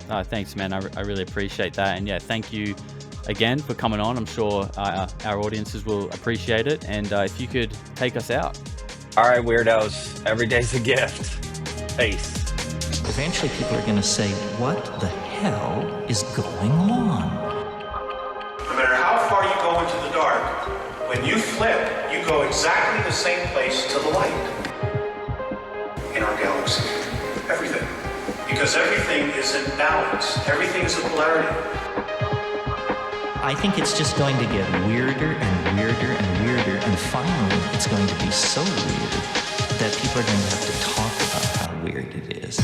dude. Thanks, man. I really appreciate that. And yeah, thank you again for coming on. I'm sure our audiences will appreciate it. And if you could take us out. All right, weirdos. Every day's a gift. Peace. Eventually, people are going to say, what the hell is going on? No matter how far you go into the dark, when you flip, you go exactly the same place to the light in our galaxy. Everything. Because everything is in balance. Everything is a polarity. I think it's just going to get weirder and weirder and weirder, and finally it's going to be so weird that people are going to have to talk about how weird it is.